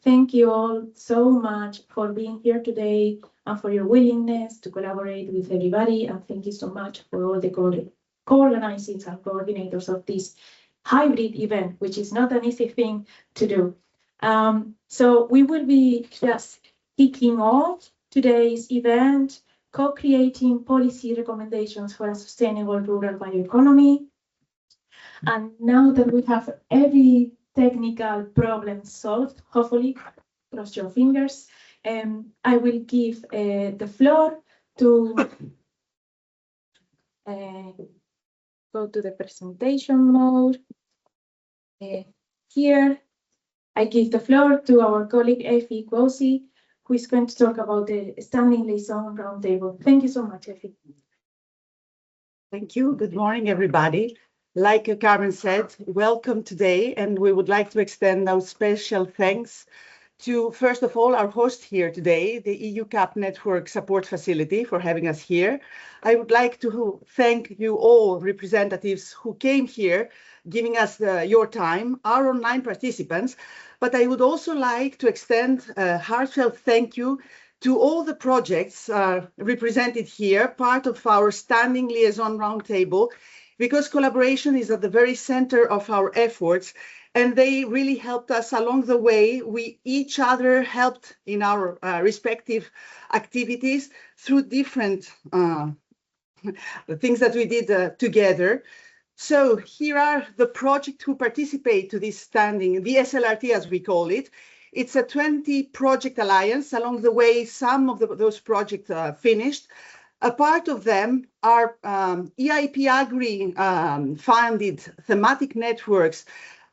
Thank you all so much for being here today and for your willingness to collaborate with everybody. And thank you so much for all the co-organizers and coordinators of this hybrid event, which is not an easy thing to do. So we will be just kicking off today's event, co-creating policy recommendations for a sustainable rural bioeconomy. And now that we have every technical problem solved, hopefully, cross your fingers, I will give the floor to go to the presentation mode. Here, I give the floor to our colleague Ephy Kouzi, who is going to talk about the Standing Liaison Round Table. Thank you so much, Ephy. Thank you. Good morning, everybody. Like Carmen said, welcome today, and we would like to extend our special thanks to, first of all, our host here today, the EU CAP Network Support Facility, for having us here. I would like to thank you all representatives who came here, giving us your time, our online participants, but I would also like to extend a heartfelt thank you to all the projects represented here, part of our Standing Liaison Round Table, because collaboration is at the very center of our efforts, and they really helped us along the way. We each other helped in our respective activities through different things that we did together. So here are the projects who participate to this standing, the SLRT as we call it. It's a 20 project alliance. Along the way, some of those projects finished. A part of them are EIP-AGRI funded thematic networks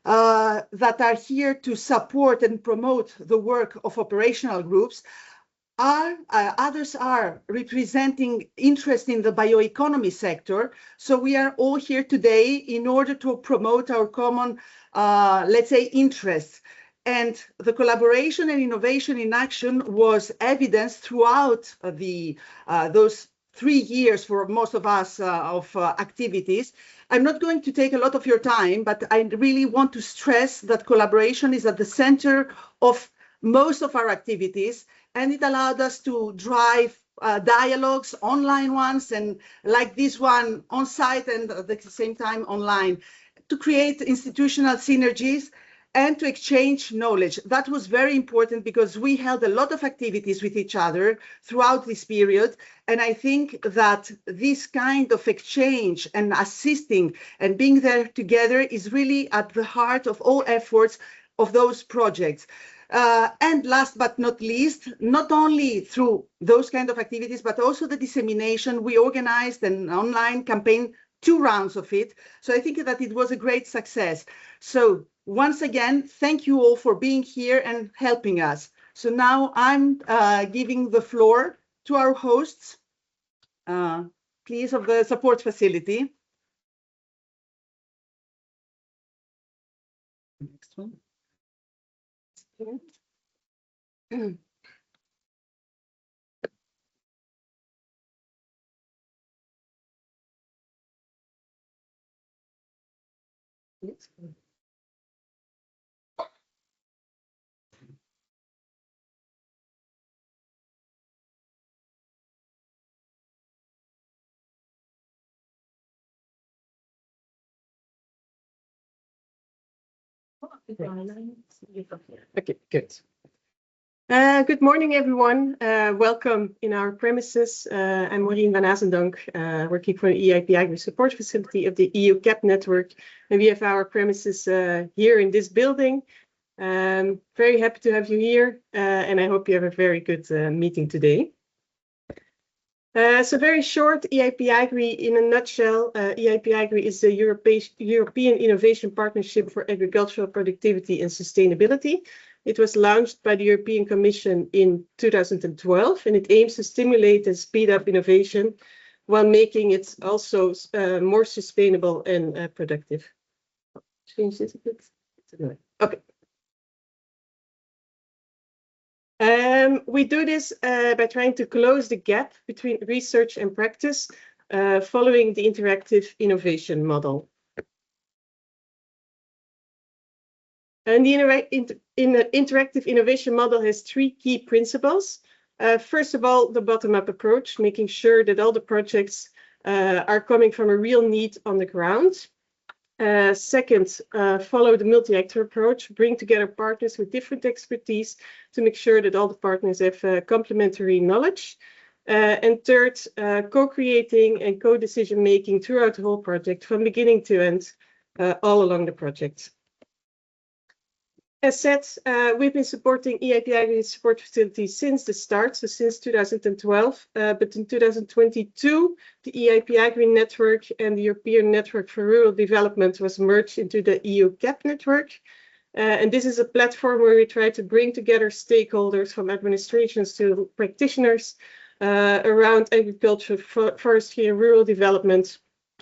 that are here to support and promote the work of operational groups. Others are representing interest in the bioeconomy sector. So we are all here today in order to promote our common, let's say, interests. And the collaboration and innovation in action was evidenced throughout those 3 years for most of us of activities. I'm not going to take a lot of your time, but I really want to stress that collaboration is at the center of most of our activities, and it allowed us to drive dialogues, online ones, and like this one on site and at the same time online, to create institutional synergies and to exchange knowledge. That was very important because we held a lot of activities with each other throughout this period. And I think that this kind of exchange and assisting and being there together is really at the heart of all efforts of those projects. And last but not least, not only through those kind of activities, but also the dissemination, we organized an online campaign, 2 rounds of it. So I think that it was a great success. So once again, thank you all for being here and helping us. So now I'm giving the floor to our hosts, please, of the support facility. Next one. Okay, good. Good morning, everyone. Welcome in our premises. I'm Maureen van Azendonk, working for the EIP-AGRI support facility of the EU CAP network. And we have our premises here in this building. Very happy to have you here, and I hope you have a very good meeting today. So very short, EIP-AGRI in a nutshell. EIP-AGRI is the European Innovation Partnership for Agricultural Productivity and Sustainability. It was launched by the European Commission in 2012, and it aims to stimulate and speed up innovation while making it also more sustainable and productive. Change this a bit. Okay. We do this by trying to close the gap between research and practice following the interactive innovation model. And the interactive innovation model has three key principles. First of all, the bottom-up approach, making sure that all the projects are coming from a real need on the ground. Second, follow the multi-actor approach, bring together partners with different expertise to make sure that all the partners have complementary knowledge. And third, co-creating and co-decision making throughout the whole project from beginning to end, all along the project. As said, we've been supporting EIP support facilities since the start, so since 2012. But in 2022, the EIP Agri network and the European Network for Rural Development was merged into the EU CAP network. And this is a platform where we try to bring together stakeholders from administrations to practitioners around agriculture, forestry, and rural development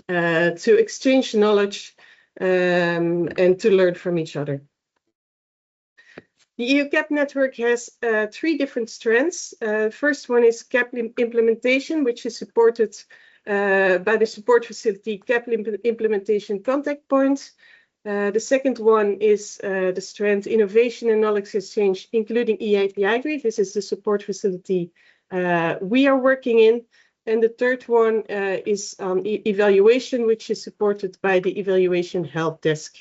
to exchange knowledge and to learn from each other. The EU CAP network has three different strands. First one is CAP implementation, which is supported by the support facility CAP implementation contact points. The second one is the strand innovation and knowledge exchange, including EIP Agri. This is the support facility we are working in. And the third one is evaluation, which is supported by the evaluation help desk.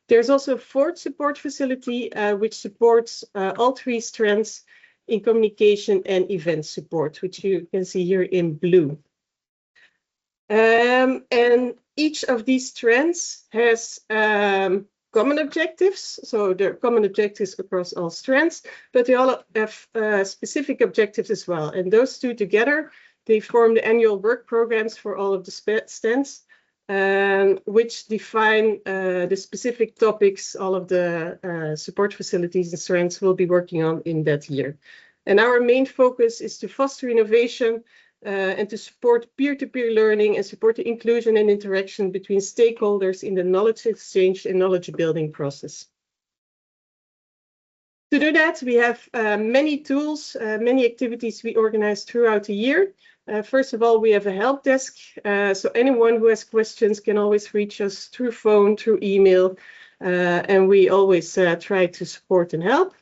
There's also a fourth support facility, which supports all three strands in communication and event support, which you can see here in blue. And each of these strands has common objectives. So there are common objectives across all strands, but they all have specific objectives as well. And those two together, they form the annual work programs for all of the stands. Which define the specific topics all of the support facilities and strands will be working on in that year. And our main focus is to foster innovation and to support peer-to-peer learning and support the inclusion and interaction between stakeholders in the knowledge exchange and knowledge building process. To do that, we have many tools, many activities we organize throughout the year. First of all, we have a help desk, so anyone who has questions can always reach us through phone, through email, and we always try to support and help.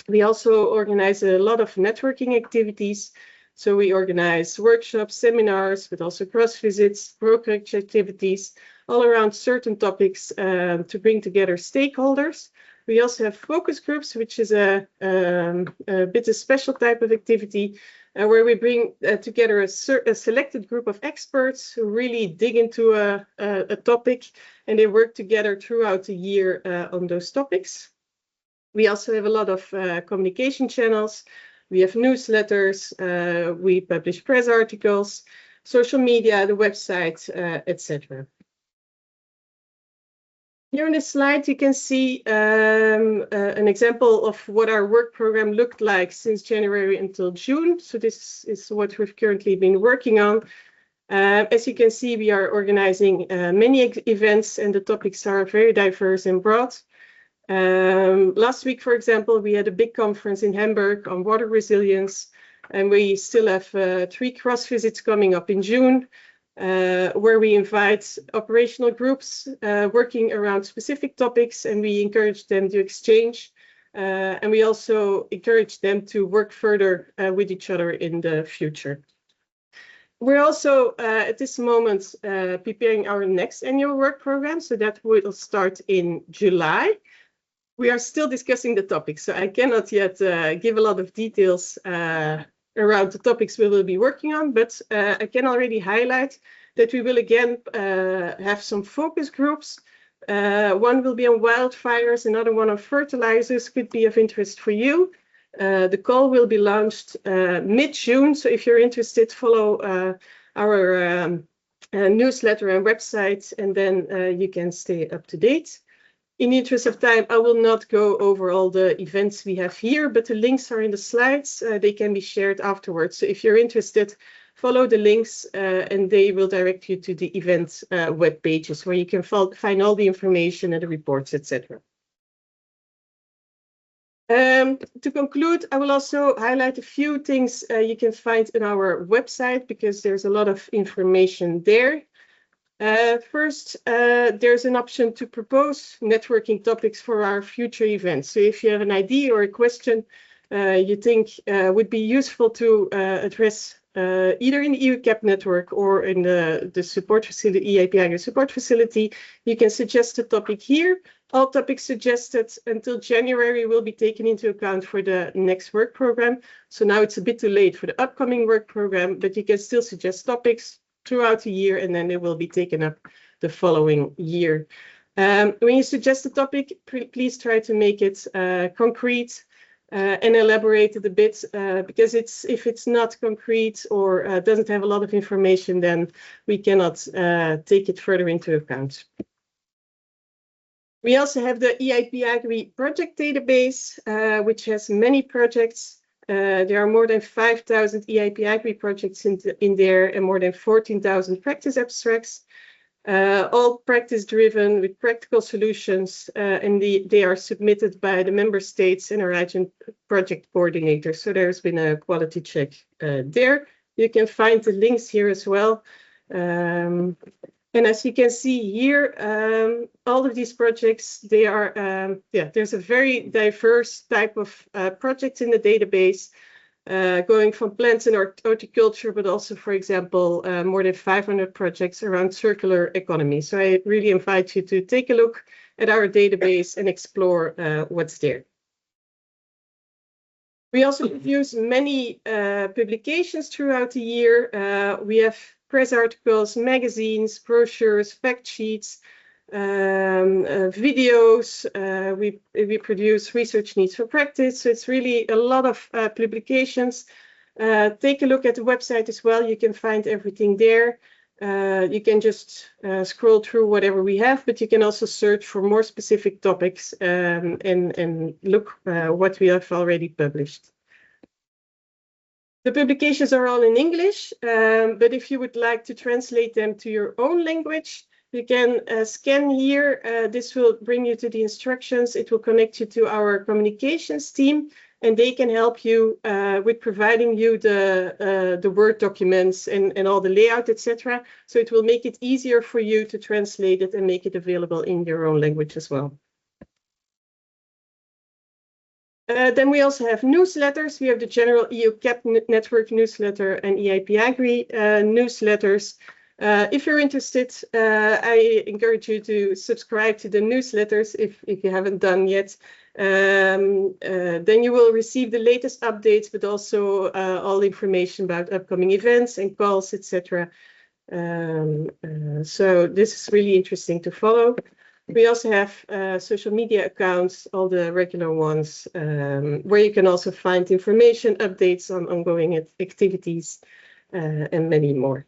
We also organize a lot of networking activities. So we organize workshops, seminars, but also cross visits, brokerage activities, all around certain topics to bring together stakeholders. We also have focus groups, which is a bit a special type of activity where we bring together a selected group of experts who really dig into a topic, and they work together throughout the year on those topics. We also have a lot of communication channels. We have newsletters, we publish press articles, social media, the website, etc. Here on this slide, you can see an example of what our work program looked like since January until June. So this is what we've currently been working on. As you can see, we are organizing many events, and the topics are very diverse and broad. Last week, for example, we had a big conference in Hamburg on water resilience, and we still have 3 cross visits coming up in June. Where we invite operational groups working around specific topics, and we encourage them to exchange. And we also encourage them to work further with each other in the future. We're also at this moment preparing our next annual work program, so that will start in July. We are still discussing the topics, so I cannot yet give a lot of details around the topics we will be working on, but I can already highlight that we will again have some focus groups. One will be on wildfires, another one on fertilizers, could be of interest for you. The call will be launched mid-June, so if you're interested, follow our newsletter and website, and then you can stay up to date. In the interest of time, I will not go over all the events we have here, but the links are in the slides. They can be shared afterwards. So if you're interested, follow the links and they will direct you to the event web pages where you can find all the information and the reports, etc. To conclude, I will also highlight a few things you can find on our website because there's a lot of information there. First, there's an option to propose networking topics for our future events. So if you have an idea or a question you think would be useful to address either in the EUCAP network or in the support facility, EIP support facility, you can suggest a topic here. All topics suggested until January will be taken into account for the next work program. So now it's a bit too late for the upcoming work program, but you can still suggest topics throughout the year, and then they will be taken up the following year. When you suggest a topic, please try to make it concrete and elaborate it a bit, because if it's not concrete or doesn't have a lot of information, then we cannot take it further into account. We also have the EIP Agri project database, which has many projects. There are more than 5,000 EIP Agri projects in there and more than 14,000 practice abstracts, all practice driven with practical solutions, and they are submitted by the member states and our agent project coordinators. So there's been a quality check there. You can find the links here as well. And as you can see here, all of these projects, they are, there's a very diverse type of projects in the database, going from plants and horticulture, but also, for example, more than 500 projects around circular economy. So I really invite you to take a look at our database and explore what's there. We also produce many publications throughout the year. We have press articles, magazines, brochures, fact sheets, videos. We produce research needs for practice. So it's really a lot of publications. Take a look at the website as well. You can find everything there. You can just scroll through whatever we have, but you can also search for more specific topics and look what we have already published. The publications are all in English, but if you would like to translate them to your own language, you can scan here. This will bring you to the instructions. It will connect you to our communications team, and they can help you with providing you the Word documents and all the layout, etc. So it will make it easier for you to translate it and make it available in your own language as well. Then we also have newsletters. We have the general EUCAP network newsletter and EIP Agri newsletters. If you're interested, I encourage you to subscribe to the newsletters if you haven't done yet. Then you will receive the latest updates, but also all information about upcoming events and calls, etc. So this is really interesting to follow. We also have social media accounts, all the regular ones, where you can also find information, updates on ongoing activities, and many more.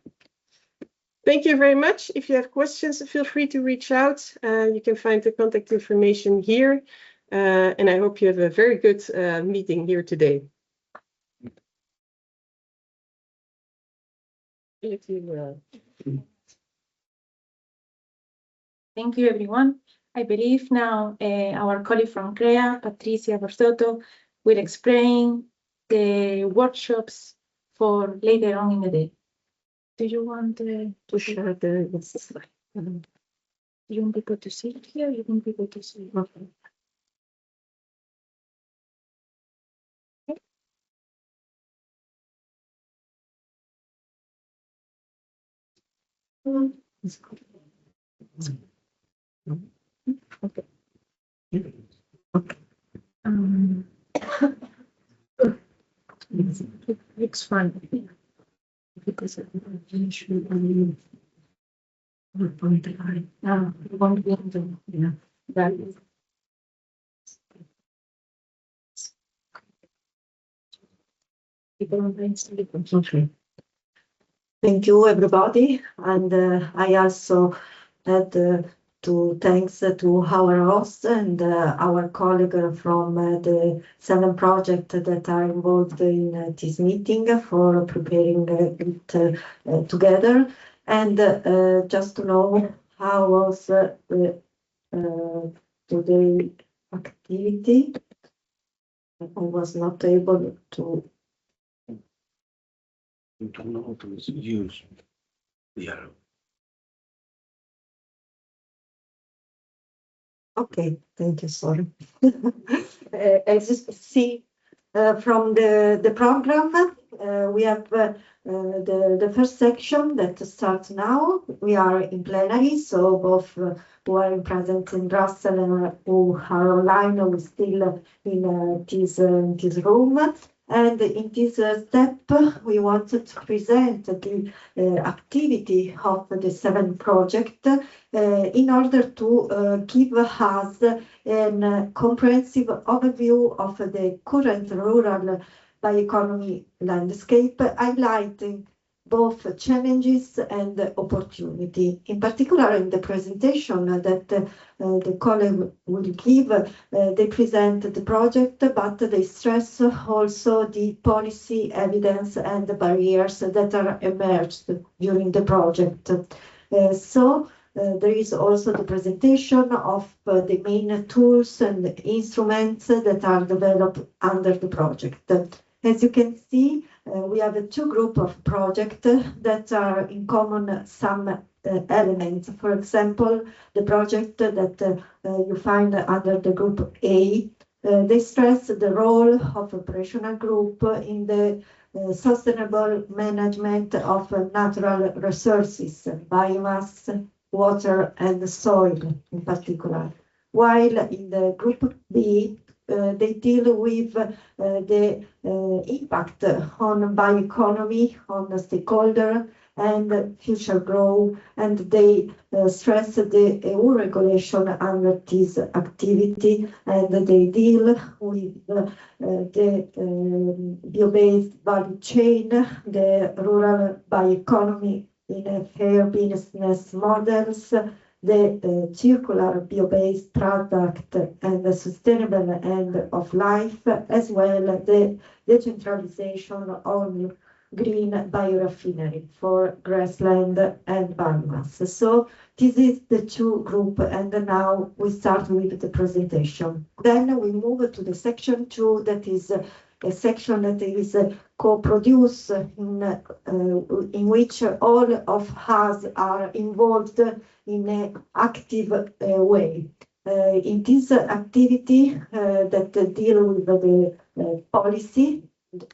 Thank you very much. If you have questions, feel free to reach out. You can find the contact information here. And I hope you have a very good meeting here today. Thank you, everyone. I believe now our colleague from CREA, Patrizia Borsotto, will explain the workshops for later on in the day. Do you want to share the slide? You want people to see it here? You want people to see it? Okay. Okay. It's fine because we should point the line. We won't be able to, yeah, that is. Thank you, everybody. And I also had to thanks to our host and our colleague from the 7 projects that are involved in this meeting for preparing it together. And just to know how was the today activity. I was not able to. You don't know how to use the arrow. Okay, thank you, sorry. As you see from the program, we have the first section that starts now. We are in plenary, so both who are present in Brussels and who are online are still in this room. And in this step, we wanted to present the activity of the 7 project in order to give us a comprehensive overview of the current rural bioeconomy landscape, highlighting both challenges and opportunity. In particular, in the presentation that the colleague will give, they present the project, but they stress also the policy evidence and the barriers that are emerged during the project. There is also the presentation of the main tools and instruments that are developed under the project. As you can see, we have 2 groups of projects that are in common some elements. For example, the project that you find under the group A, they stress the role of operational group in the sustainable management of natural resources, biomass, water and soil in particular. While in the group B, they deal with the impact on bioeconomy, on the stakeholder and future growth, and they stress the EU regulation under this activity, and they deal with the bio-based value chain, the rural bioeconomy in a fair business models, the circular bio-based product and the sustainable end of life, as well as the decentralization on green BioReFarmeries for grassland and biomass. So this is the 2 group, and now we start with the presentation. Then we move to the section 2, that is a section that is co-produced in which all of us are involved in an active way. In this activity that deal with the policy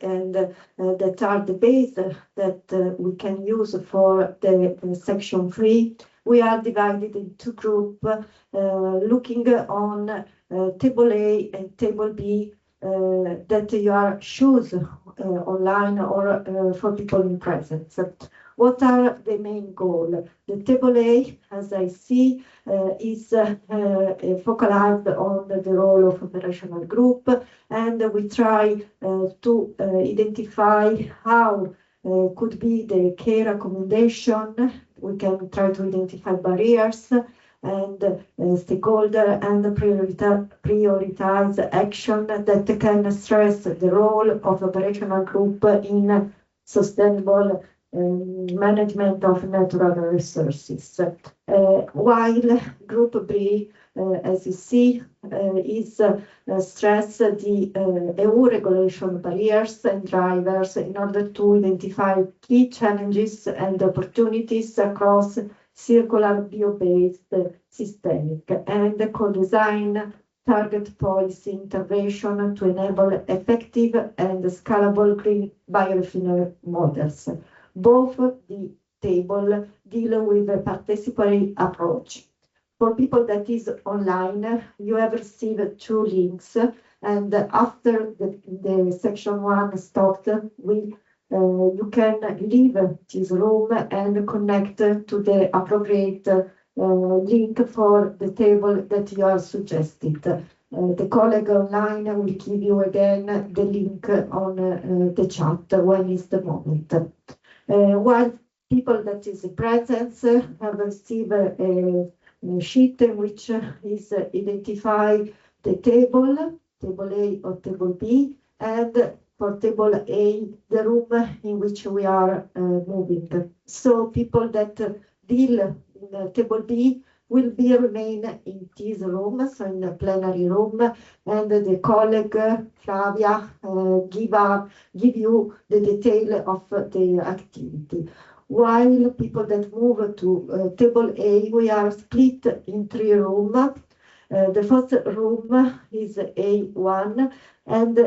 and that are the base that we can use for the section 3, we are divided in 2 groups looking on table A and table B that you are choose online or for people in presence. What are the main goals? The table A, as I see, is focused on the role of operational group, and we try to identify how could be the care recommendation. We can try to identify barriers and stakeholder and prioritize action that can stress the role of operational group in sustainable management of natural resources. While group B, as you see, is stress the EU regulation barriers and drivers in order to identify key challenges and opportunities across circular bio-based systemic and co-design target policy intervention to enable effective and scalable green biorefinery models. Both the table deal with a participatory approach. For people that is online, you have received 2 links, and after the section 1 stopped, you can leave this room and connect to the appropriate link for the table that you are suggested. The colleague online will give you again the link on the chat when is the moment. While people that is present have received a sheet in which is identify the table A or table B, and for table A, the room in which we are moving. So people that deal in table B will remain in this room, so in the plenary room, and the colleague Flavia give you the detail of the activity. While people that move to table A, we are split in 3 rooms. The first room is A1 and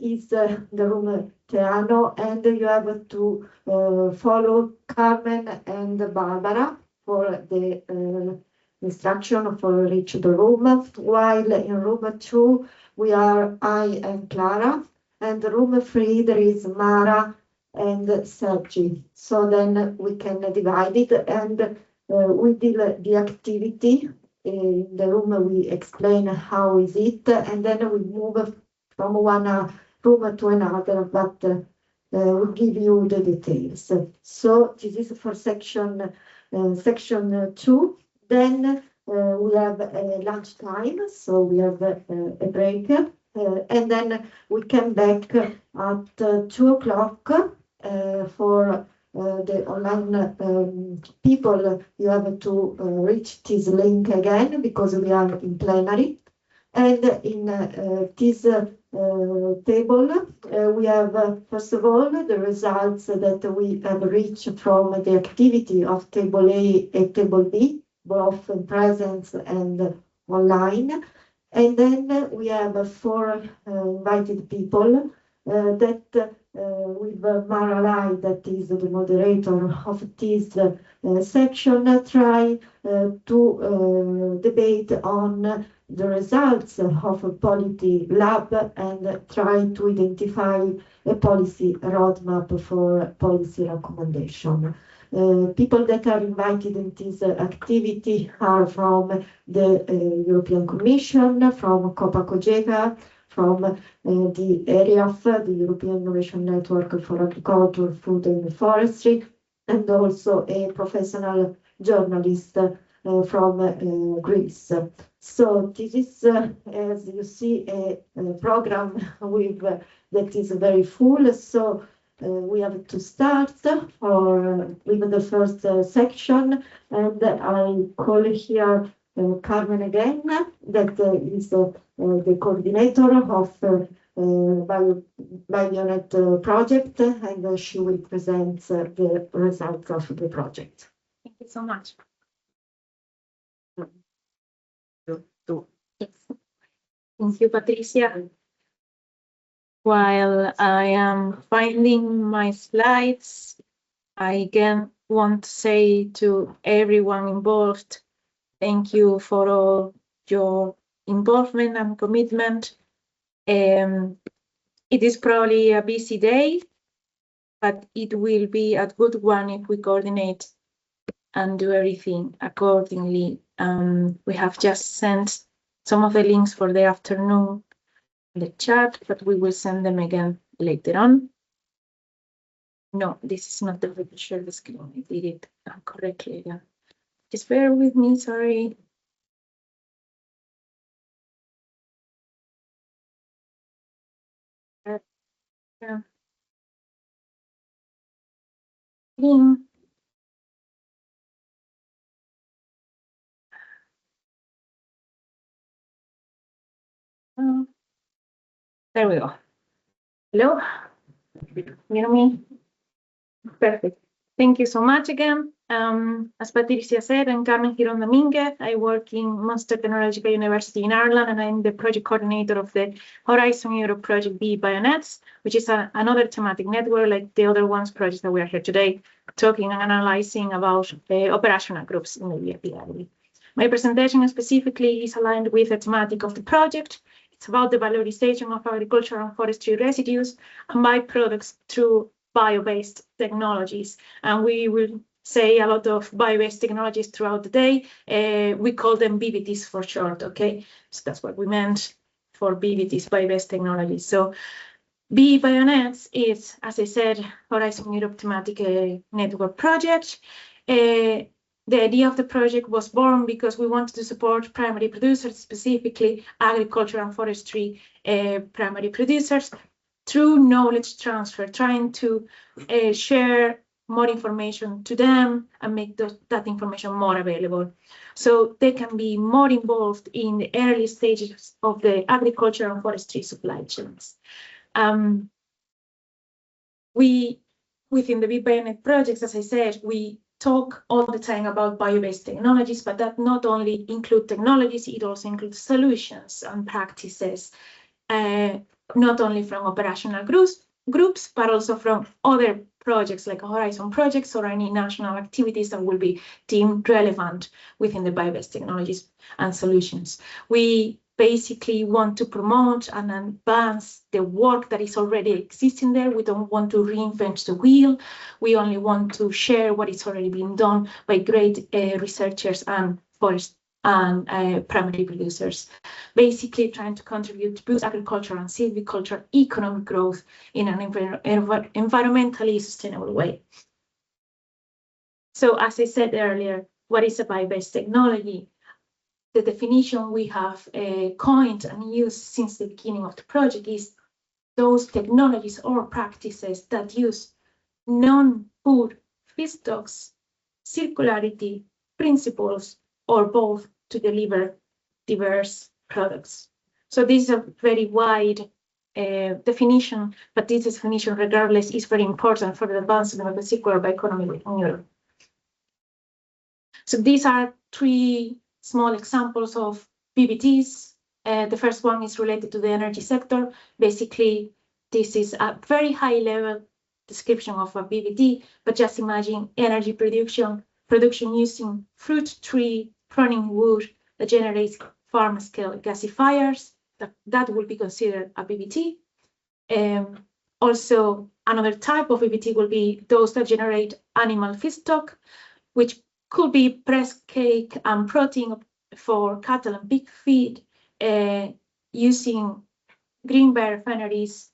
is the room Teano, and you have to follow Carmen and Barbara for the instruction for reach the room, while in room 2 we are I and Clara, and room 3 there is Mara and Sergi. So then we can divide it, and we deal the activity. In the room we explain how is it, and then we move from one room to another, but we give you the details. So this is for section 2. Then we have lunch time, so we have a break, and then we come back at 2 o'clock for the online people. You have to reach this link again because we are in plenary. And in this table, we have, first of all, the results that we have reached from the activity of table A and table B, both in presence and online. And then we have 4 invited people that with Mara Lai, that is the moderator of this section, try to debate on the results of a policy lab and try to identify a policy roadmap for policy recommendation. People that are invited in this activity are from the European Commission, from COPA-COGECA, from the area of the European Innovation Network for Agriculture, Food and Forestry, and also a professional journalist from Greece. So this is, as you see, a program with that is very full. So we have to start with the first section, and I call here Carmen again, that is the coordinator of BioNet project, and she will present the results of the project. Thank you so much. Yes. Thank you, Patrizia. While I am finding my slides, I again want to say to everyone involved, thank you for all your involvement and commitment. It is probably a busy day, but it will be a good one if we coordinate and do everything accordingly. We have just sent some of the links for the afternoon in the chat, but we will send them again later on. No, this is not the way to share the screen. I did it correctly again. Just bear with me, sorry. Yeah. There we go. Hello? You hear me? Perfect. Thank you so much again. As Patrizia said, I'm Carmen Girón Domínguez. I work in Munster Technological University in Ireland, and I'm the project coordinator of the Horizon Europe project BBioNets, which is another thematic network like the other ones projects that we are here today, talking and analyzing about operational groups in the EAP. My presentation specifically is aligned with the thematic of the project. It's about the valorization of agricultural and forestry residues and byproducts through bio-based technologies. And we will say a lot of bio-based technologies throughout the day. We call them BBTs for short, okay? So that's what we meant for BBTs, bio-based technologies. So BBioNets is, as I said, Horizon Europe thematic network project. The idea of the project was born because we wanted to support primary producers, specifically agriculture and forestry primary producers, through knowledge transfer, trying to share more information to them and make that information more available. So they can be more involved in the early stages of the agriculture and forestry supply chains. Within the BBioNet projects, as I said, we talk all the time about bio-based technologies, but that not only include technologies, it also includes solutions and practices, not only from operational groups, but also from other projects like Horizon projects or any national activities that will be deemed relevant within the bio-based technologies and solutions. We basically want to promote and advance the work that is already existing there. We don't want to reinvent the wheel. We only want to share what is already being done by great researchers and forest and primary producers, basically trying to contribute to boost agriculture and silviculture economic growth in an environmentally sustainable way. So as I said earlier, what is a bio-based technology? The definition we have coined and used since the beginning of the project is those technologies or practices that use non-food feedstocks, circularity principles, or both to deliver diverse products. So this is a very wide definition, but this definition, regardless, is very important for the advancement of the circular bioeconomy in Europe. So these are three small examples of BBTs. The first one is related to the energy sector. Basically, this is a very high-level description of a BBT, but just imagine energy production using fruit tree pruning wood that generates farm-scale gasifiers. That will be considered a BBT. Also, another type of BBT will be those that generate animal feedstock, which could be pressed cake and protein for cattle and pig feed, using green BioReFarmeries,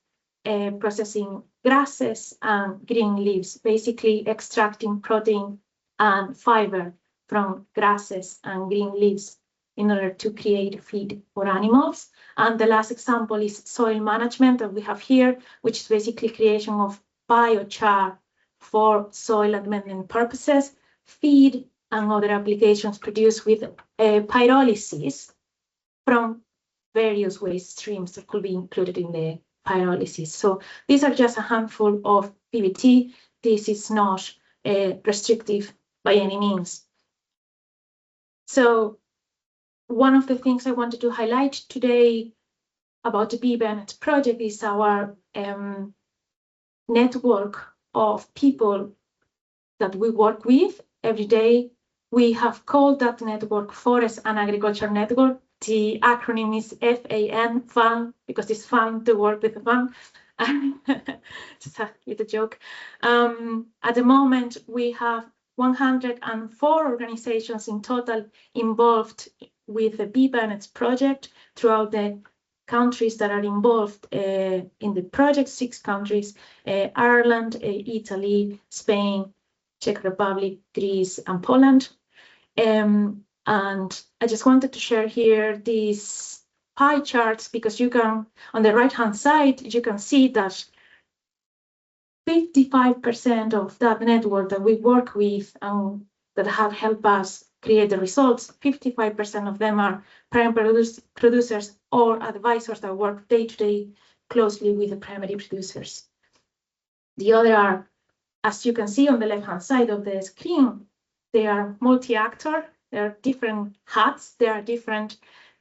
processing grasses and green leaves, basically extracting protein and fiber from grasses and green leaves in order to create feed for animals. And the last example is soil management that we have here, which is basically creation of biochar for soil amendment purposes, feed and other applications produced with pyrolysis from various waste streams that could be included in the pyrolysis. So these are just a handful of BBT. This is not restrictive by any means. So one of the things I wanted to highlight today about the BBioNets project is our network of people that we work with every day. We have called that network Forest and Agriculture Network. The acronym is FAN, because it's fun to work with a FAN. Just a little joke. At the moment, we have 104 organizations in total involved with the BBioNets project throughout the countries that are involved in the project, 6 countries, Ireland, Italy, Spain, Czech Republic, Greece, and Poland. And I just wanted to share here these pie charts because you can, on the right-hand side, you can see that 55% of that network that we work with and that have helped us create the results, 55% of them are primary producers or advisors that work day-to-day closely with the primary producers. The other are, as you can see on the left-hand side of the screen, they are multi-actor. There are different hats. There are different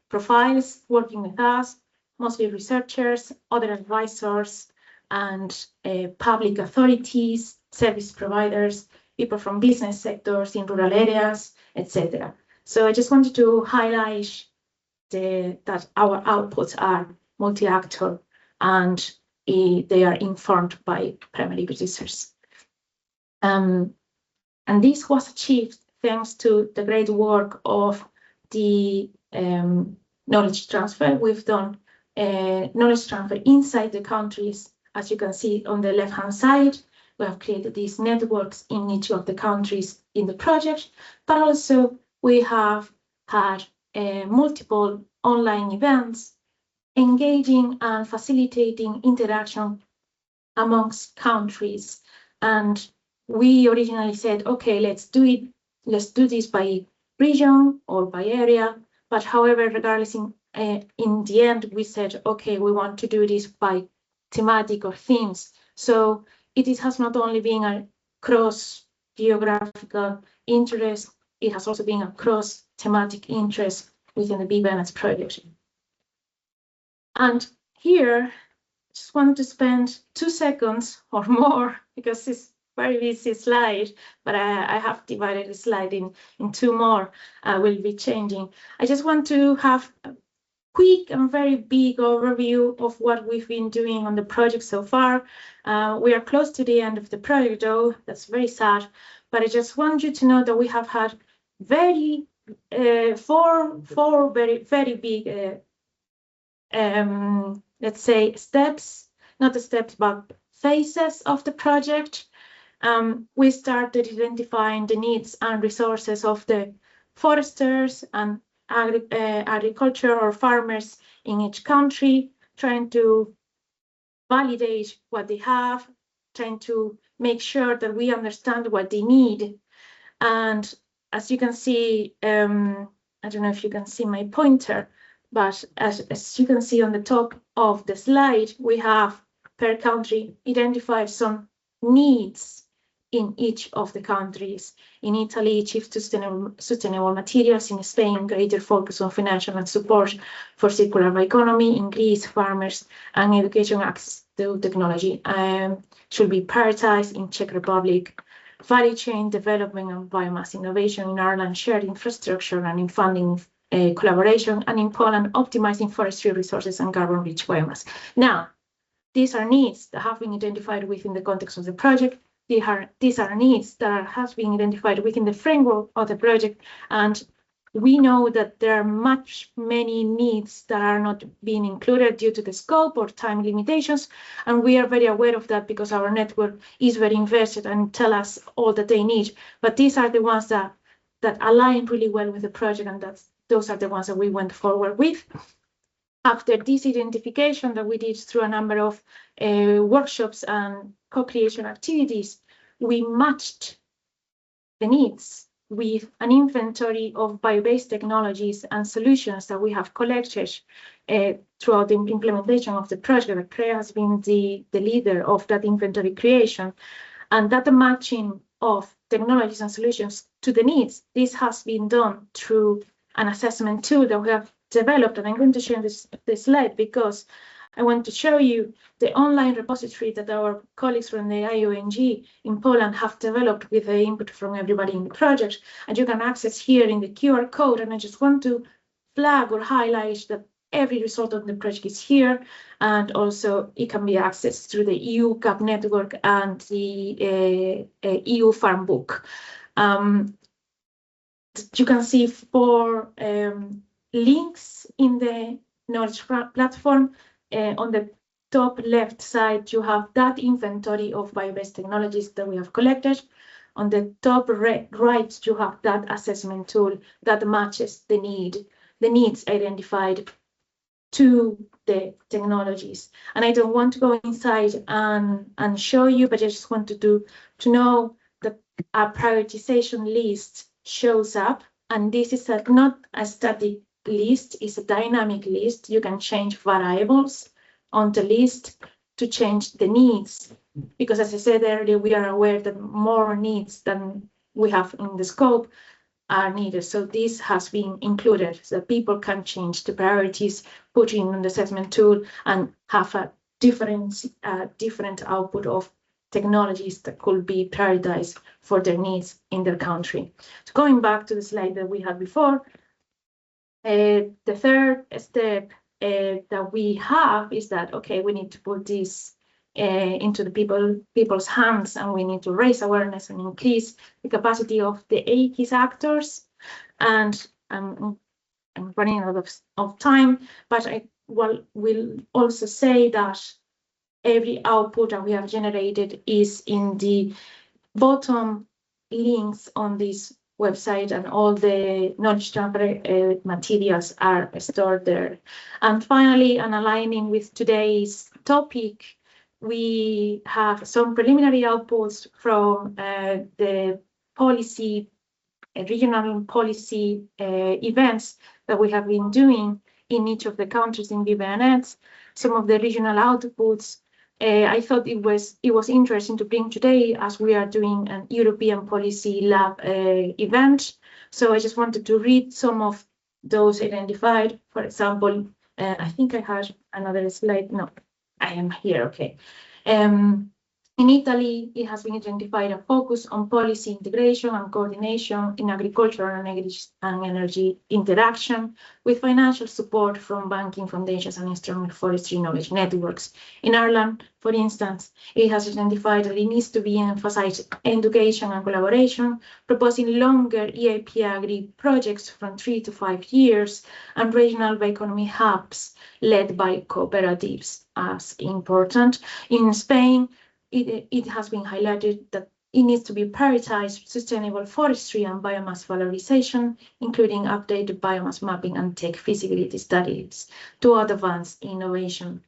profiles working with us, mostly researchers, other advisors, and public authorities, service providers, people from business sectors in rural areas, etc. So I just wanted to highlight that our outputs are multi-actor and they are informed by primary producers. And this was achieved thanks to the great work of the knowledge transfer. We've done knowledge transfer inside the countries. As you can see on the left-hand side, we have created these networks in each of the countries in the project, but also we have had multiple online events engaging and facilitating interaction amongst countries. And we originally said, okay, let's do this by region or by area. But however, regardless, in the end, we said, okay, we want to do this by thematic or themes. So it has not only been a cross geographical interest. It has also been across thematic interest within the BBioNets project. And here, just want to spend 2 seconds or more, because it's very busy slide, but I have divided the slide in 2 more. I will be changing. I just want to have a quick and very big overview of what we've been doing on the project so far. We are close to the end of the project, though. That's very sad. But I just want you to know that we have had very four very big let's say steps, not the steps, but phases of the project. We started identifying the needs and resources of the foresters and agriculture or farmers in each country, trying to validate what they have, trying to make sure that we understand what they need. And as you can see, I don't know if you can see my pointer, but as you can see on the top of the slide, we have per country identified some needs in each of the countries. In Italy, chief sustainable materials. In Spain, greater focus on financial and support for circular bioeconomy. In Greece, farmers and education access to technology should be prioritized. In Czech Republic, value chain development and biomass innovation. In Ireland, shared infrastructure and in funding collaboration. And in Poland, optimizing forestry resources and carbon-rich biomass. Now, these are needs that have been identified within the context of the project. These are needs that have been identified within the framework of the project, and we know that there are many needs that are not being included due to the scope or time limitations, and we are very aware of that because our network is very invested and tell us all that they need. But these are the ones that align really well with the project, and those are the ones that we went forward with. After this identification that we did through a number of workshops and co-creation activities, we matched the needs with an inventory of bio-based technologies and solutions that we have collected throughout the implementation of the project. CREA has been the leader of that inventory creation, and that matching of technologies and solutions to the needs, this has been done through an assessment tool that we have developed, and I'm going to share this slide because I want to show you the online repository that our colleagues from the IONG in Poland have developed with the input from everybody in the project, and you can access here in the QR code. And I just want to flag or highlight that every result of the project is here, and also it can be accessed through the EU CAP network and the EU Farm Book. You can see 4 links in the knowledge platform. On the top left side, you have that inventory of bio-based technologies that we have collected. On the top right, you have that assessment tool that matches the needs identified to the technologies. And I don't want to go inside and show you, but I just wanted to know that a prioritization list shows up, and this is not a static list, is a dynamic list. You can change variables on the list to change the needs, because as I said earlier, we are aware that more needs than we have in the scope are needed. So this has been included so that people can change the priorities, put in the assessment tool, and have a different output of technologies that could be prioritized for their needs in their country. So going back to the slide that we had before, the third step that we have is that, okay, we need to put this into the people's hands, and we need to raise awareness and increase the capacity of the AQUIS actors. And I'm running out of time, but I will also say that every output that we have generated is in the bottom links on this website, and all the knowledge transfer materials are stored there. And finally, and aligning with today's topic, we have some preliminary outputs from the regional policy events that we have been doing in each of the countries in BBioNets. Some of the regional outputs I thought it was interesting to bring today as we are doing an European Policy Lab event. So I just wanted to read some of those identified. For example, I think I had another slide. No, I am here. Okay. In Italy, it has been identified a focus on policy integration and coordination in agriculture and energy interaction with financial support from banking foundations and instrument forestry knowledge networks. In Ireland, for instance, it has identified that it needs to be emphasized education and collaboration, proposing longer EIP Agri projects from 3 to 5 years and regional bioeconomy hubs led by cooperatives as important. In Spain, it has been highlighted that it needs to be prioritized sustainable forestry and biomass valorization, including updated biomass mapping and tech feasibility studies to advance innovation.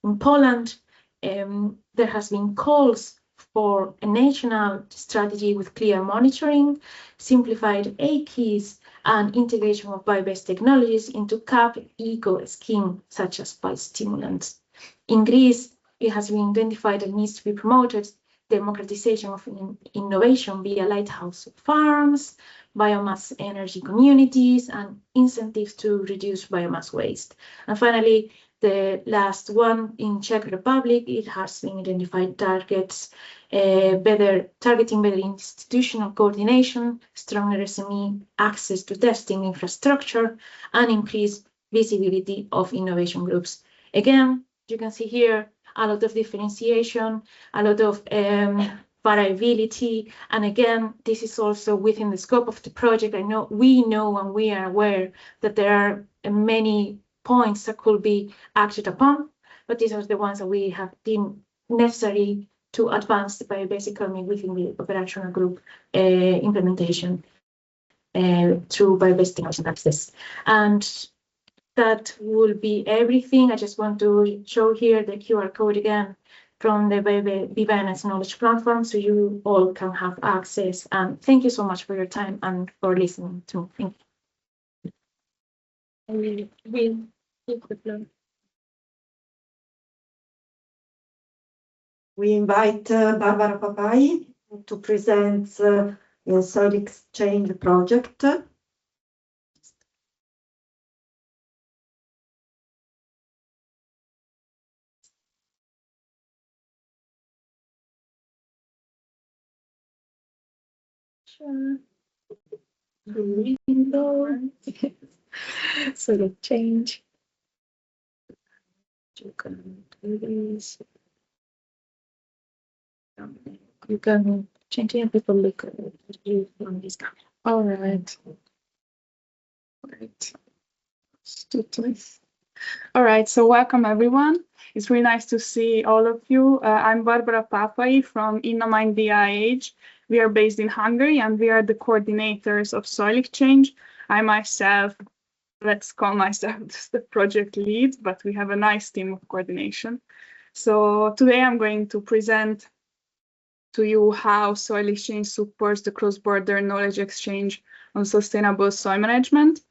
In Poland, there has been calls for a national strategy with clear monitoring, simplified AQUIs, and integration of bio-based technologies into CAP eco scheme, such as biostimulants. In Greece, it has been identified that it needs to be promoted democratization of innovation via lighthouse farms, biomass energy communities, and incentives to reduce biomass waste. And finally, the last one in Czech Republic, it has been identified targeting better institutional coordination, stronger SME access to testing infrastructure, and increased visibility of innovation groups. Again, you can see here a lot of differentiation, a lot of variability. And again, this is also within the scope of the project. We know and we are aware that there are many points that could be acted upon, but these are the ones that we have deemed necessary to advance the bio-based economy within the operational group implementation through bio-based technology practices. And that will be everything. I just want to show here the QR code again from the BBioNets knowledge platform, so you all can have access. And thank you so much for your time and for listening to me. Thank you. And we'll give the floor. We invite Barbara Papai to present the soil exchange project. Sure. The window. Sort of change. You can do this. You can change it. People look at you from this camera. All right. Great. All right, so welcome everyone. It's really nice to see all of you. I'm Barbara Papai from Innomind BIH. We are based in Hungary and we are the coordinators of soil exchange. I myself, let's call myself the project lead, but we have a nice team of coordination. So today I'm going to present to you how soil exchange supports the cross-border knowledge exchange on sustainable soil management.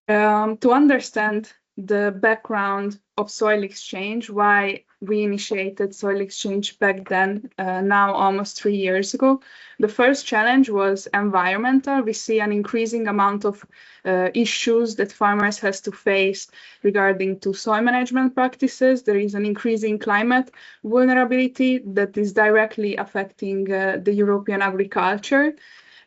To understand the background of soil exchange, why we initiated soil exchange back then, now almost 3 years ago. The first challenge was environmental. We see an increasing amount of issues that farmers has to face regarding to soil management practices. There is an increasing climate vulnerability that is directly affecting the European agriculture.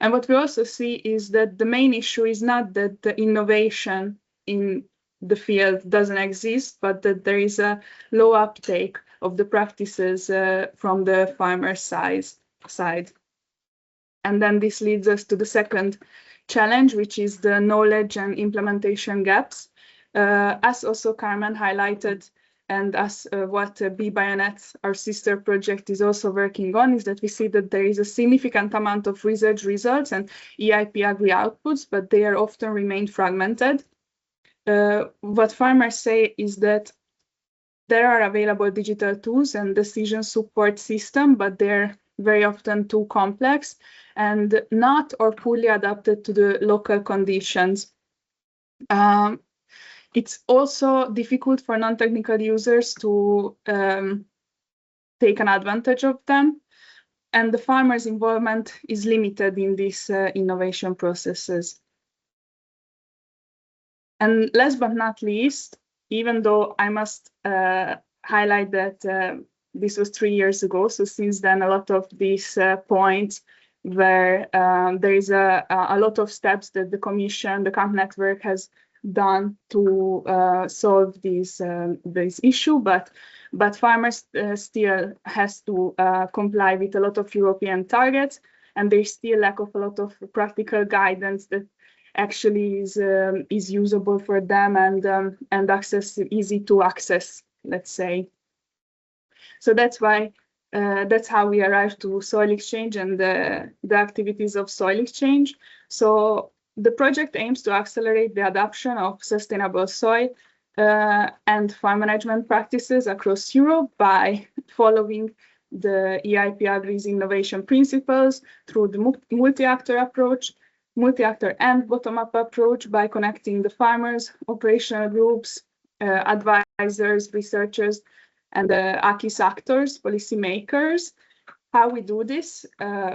And what we also see is that the main issue is not that the innovation in the field doesn't exist, but that there is a low uptake of the practices from the farmer side. And then this leads us to the second challenge, which is the knowledge and implementation gaps. As also Carmen highlighted, and as what BBioNets, our sister project, is also working on, is that we see that there is a significant amount of research results and EIP Agri outputs, but they are often remain fragmented. What farmers say is that there are available digital tools and decision support system, but they're very often too complex and not or fully adapted to the local conditions. It's also difficult for non-technical users to taken advantage of them. And the farmers' involvement is limited in these innovation processes. And last but not least, even though I must highlight that this was 3 years ago, so since then a lot of these points where there is a lot of steps that the Commission, the CAMP network has done to solve this issue, but farmers still has to comply with a lot of European targets, and there's still lack of a lot of practical guidance that actually is usable for them and easy to access, let's say. So that's why that's how we arrived to soil exchange and the activities of soil exchange. So the project aims to accelerate the adoption of sustainable soil and farm management practices across Europe by following the AQUAGRI's innovation principles through the multi-actor approach, multi-actor and bottom-up approach by connecting the farmers, operational groups, advisors, researchers, and the AQUIS actors, policymakers. How we do this?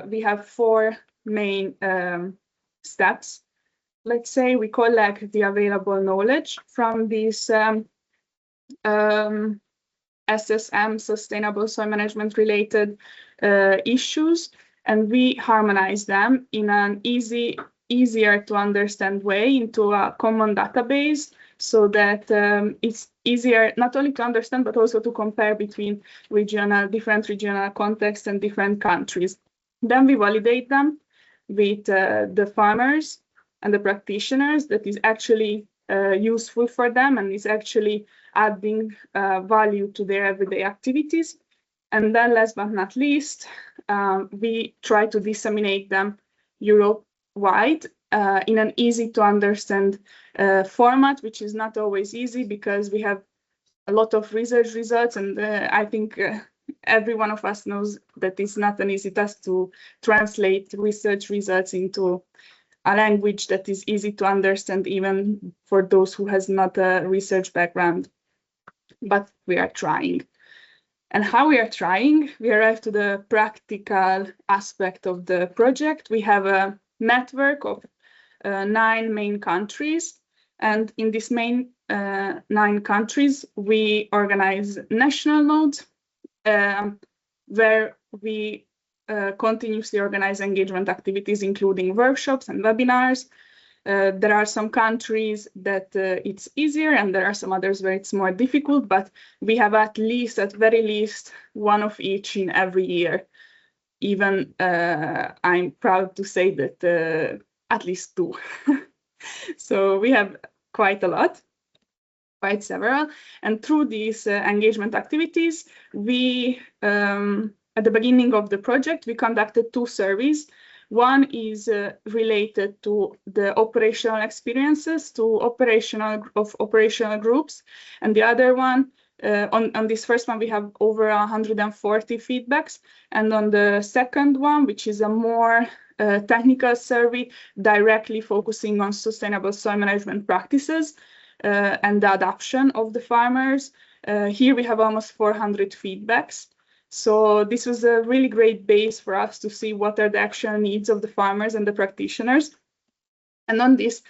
We have 4 main steps. Let's say we collect the available knowledge from these SSM, sustainable soil management related issues, and we harmonize them in an easier to understand way into a common database, so that it's easier not only to understand but also to compare between different regional contexts and different countries. Then we validate them with the farmers and the practitioners that is actually useful for them and is actually adding value to their everyday activities. And then last but not least, we try to disseminate them Europe-wide in an easy to understand format, which is not always easy because we have a lot of research results, and I think every one of us knows that it's not an easy task to translate research results into a language that is easy to understand even for those who has not a research background. But we are trying. And how we are trying, we arrive to the practical aspect of the project. We have a network of 9 main countries, and in these main 9 countries, we organize national nodes where we continuously organize engagement activities, including workshops and webinars. There are some countries that it's easier, and there are some others where it's more difficult, but we have at very least one of each in every year. Even I'm proud to say that at least 2. So we have quite a lot, quite several. And through these engagement activities, we, at the beginning of the project, we conducted 2 surveys. One is related to the operational experiences of operational groups, and the other one, on this first one, we have over 140 feedbacks, and on the second one, which is a more technical survey, directly focusing on sustainable soil management practices and the adoption of the farmers. Here we have almost 400 feedbacks. So this was a really great base for us to see what are the actual needs of the farmers and the practitioners. And on this,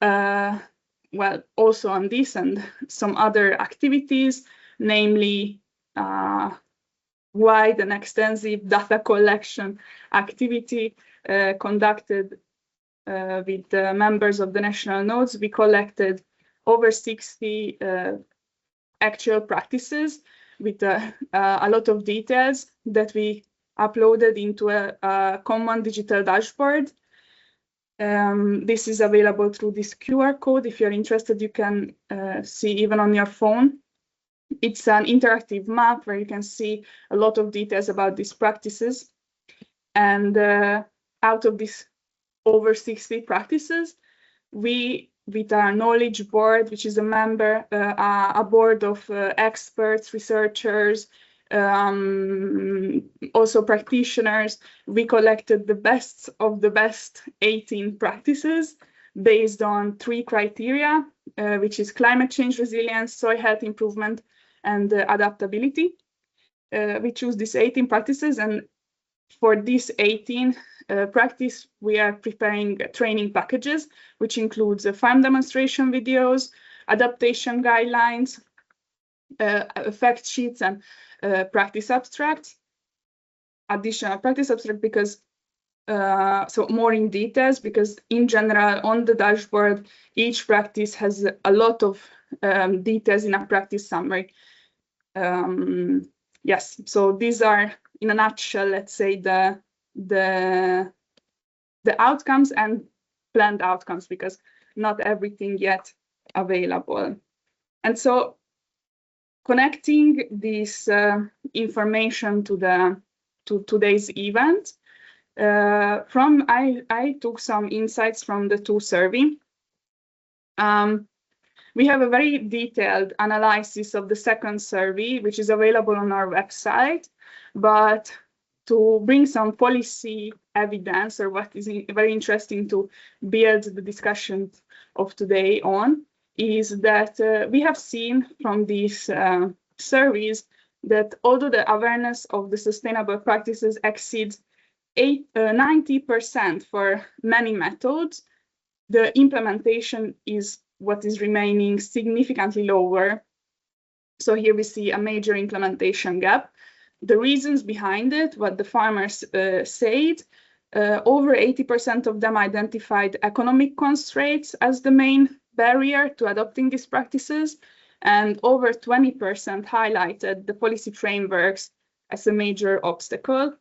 well, also on this and some other activities, namely wide and extensive data collection activity conducted with the members of the national nodes. We collected over 60 actual practices with a lot of details that we uploaded into a common digital dashboard. This is available through this QR code. If you're interested, you can see even on your phone. It's an interactive map where you can see a lot of details about these practices. And out of these over 60 practices, we, with our knowledge board, which is a board of experts, researchers, also practitioners, we collected the best of the best 18 practices based on 3 criteria, which is climate change resilience, soil health improvement, and adaptability. we choose these 18 practices, and for these 18 practice, we are preparing training packages, which includes farm demonstration videos, adaptation guidelines, fact sheets, and practice abstracts. Additional practice abstract because so more in details, because in general on the dashboard each practice has a lot of details in a practice summary. Yes, so these are in a nutshell, let's say the outcomes and planned outcomes, because not everything yet available. And so connecting this information to today's event, I took some insights from the two surveys. We have a very detailed analysis of the second survey, which is available on our website, but to bring some policy evidence, or what is very interesting to build the discussion of today on, is that we have seen from these surveys that although the awareness of the sustainable practices exceeds 90% for many methods, the implementation is what is remaining significantly lower. So here we see a major implementation gap. The reasons behind it, what the farmers said, over 80% of them identified economic constraints as the main barrier to adopting these practices, and over 20% highlighted the policy frameworks as a major obstacle,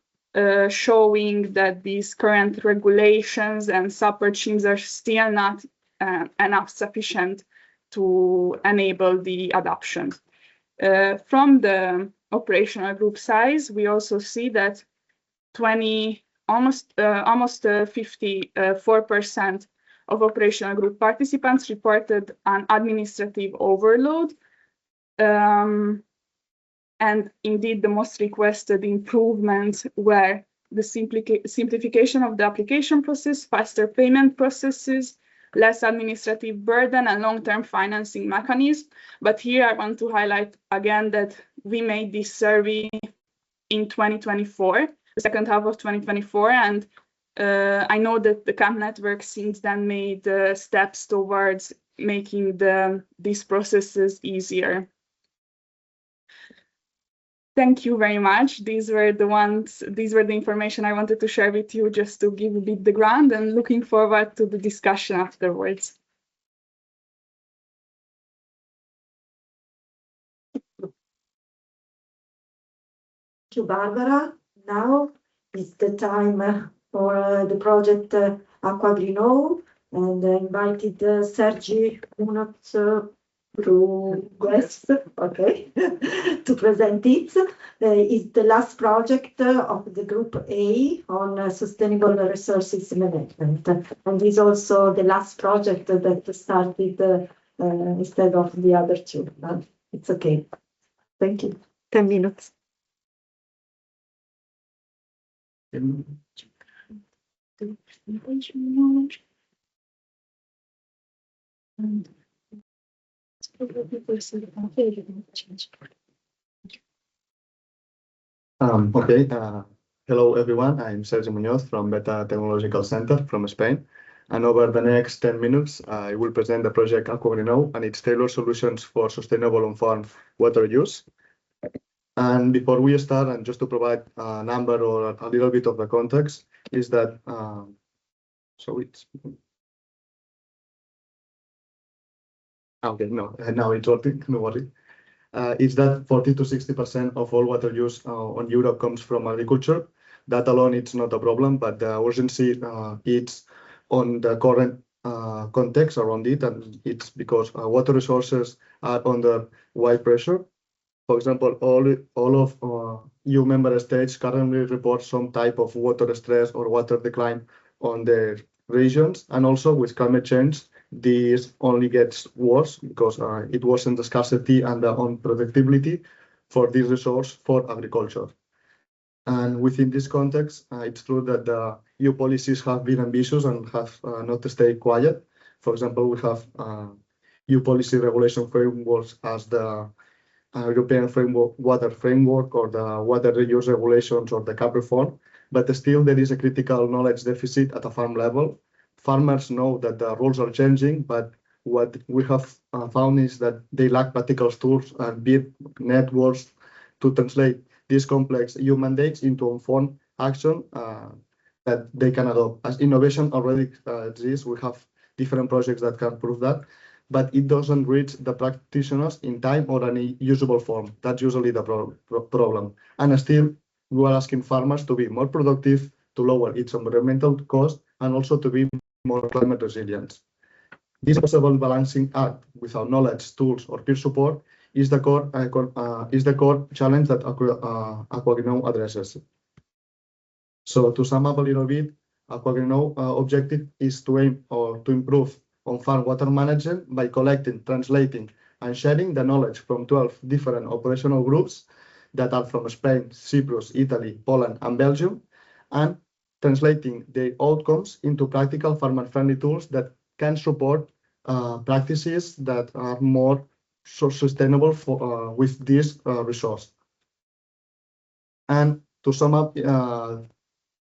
showing that these current regulations and support schemes are still not enough sufficient to enable the adoption. From the operational group size, we also see that almost 54% of operational group participants reported an administrative overload. And indeed, the most requested improvements were the simplification of the application process, faster payment processes, less administrative burden, and long-term financing mechanisms. But here I want to highlight again that we made this survey in 2024, the second half of 2024, and I know that the CAMP network since then made steps towards making these processes easier. Thank you very much. These were the information I wanted to share with you, just to give a bit the ground, and looking forward to the discussion afterwards. Thank you, Barbara. Now is the time for the project AQUAGRI-KNOW, and I invited Sergi Munot okay, to present it. It's the last project of the Group A on sustainable resources management, and is also the last project that started instead of the other two. It's okay. Thank you. 10 minutes. Okay. Hello, everyone. I'm Sergio Muñoz from Beta Technological Center from Spain. And over the next 10 minutes, I will present the project AQUAGRI-KNOW and its tailored solutions for sustainable on-farm water use. And before we start, and just to provide a number or a little bit of the context, is that, so it's, okay, no, now it's working, no worry. Is that 40 to 60% of all water use on Europe comes from agriculture. That alone, it's not a problem, but the urgency it's on the current context around it, and it's because water resources are under wide pressure. For example, all of EU member states currently report some type of water stress or water decline on their regions, and also with climate change, this only gets worse because it worsens the scarcity and the unpredictability for this resource for agriculture. And within this context, it's true that the EU policies have been ambitious and have not stayed quiet. For example, we have EU policy regulation frameworks as the European water framework or the water reuse regulations or the CAP reform, but still there is a critical knowledge deficit at a farm level. Farmers know that the rules are changing, but what we have found is that they lack practical tools and build networks to translate these complex EU mandates into informed action that they can adopt. As innovation already exists, we have different projects that can prove that, but it doesn't reach the practitioners in time or any usable form. That's usually the problem. And still, we are asking farmers to be more productive, to lower its environmental cost, and also to be more climate resilient. This possible balancing act without knowledge, tools, or peer support is the core challenge that AQUAGRI-KNOW addresses. So to sum up a little bit, AQUAGRI-KNOW objective is to aim or to improve on farm water management by collecting, translating, and sharing the knowledge from 12 different operational groups that are from Spain, Cyprus, Italy, Poland, and Belgium, and translating the outcomes into practical farmer-friendly tools that can support practices that are more sustainable with this resource. And to sum up, the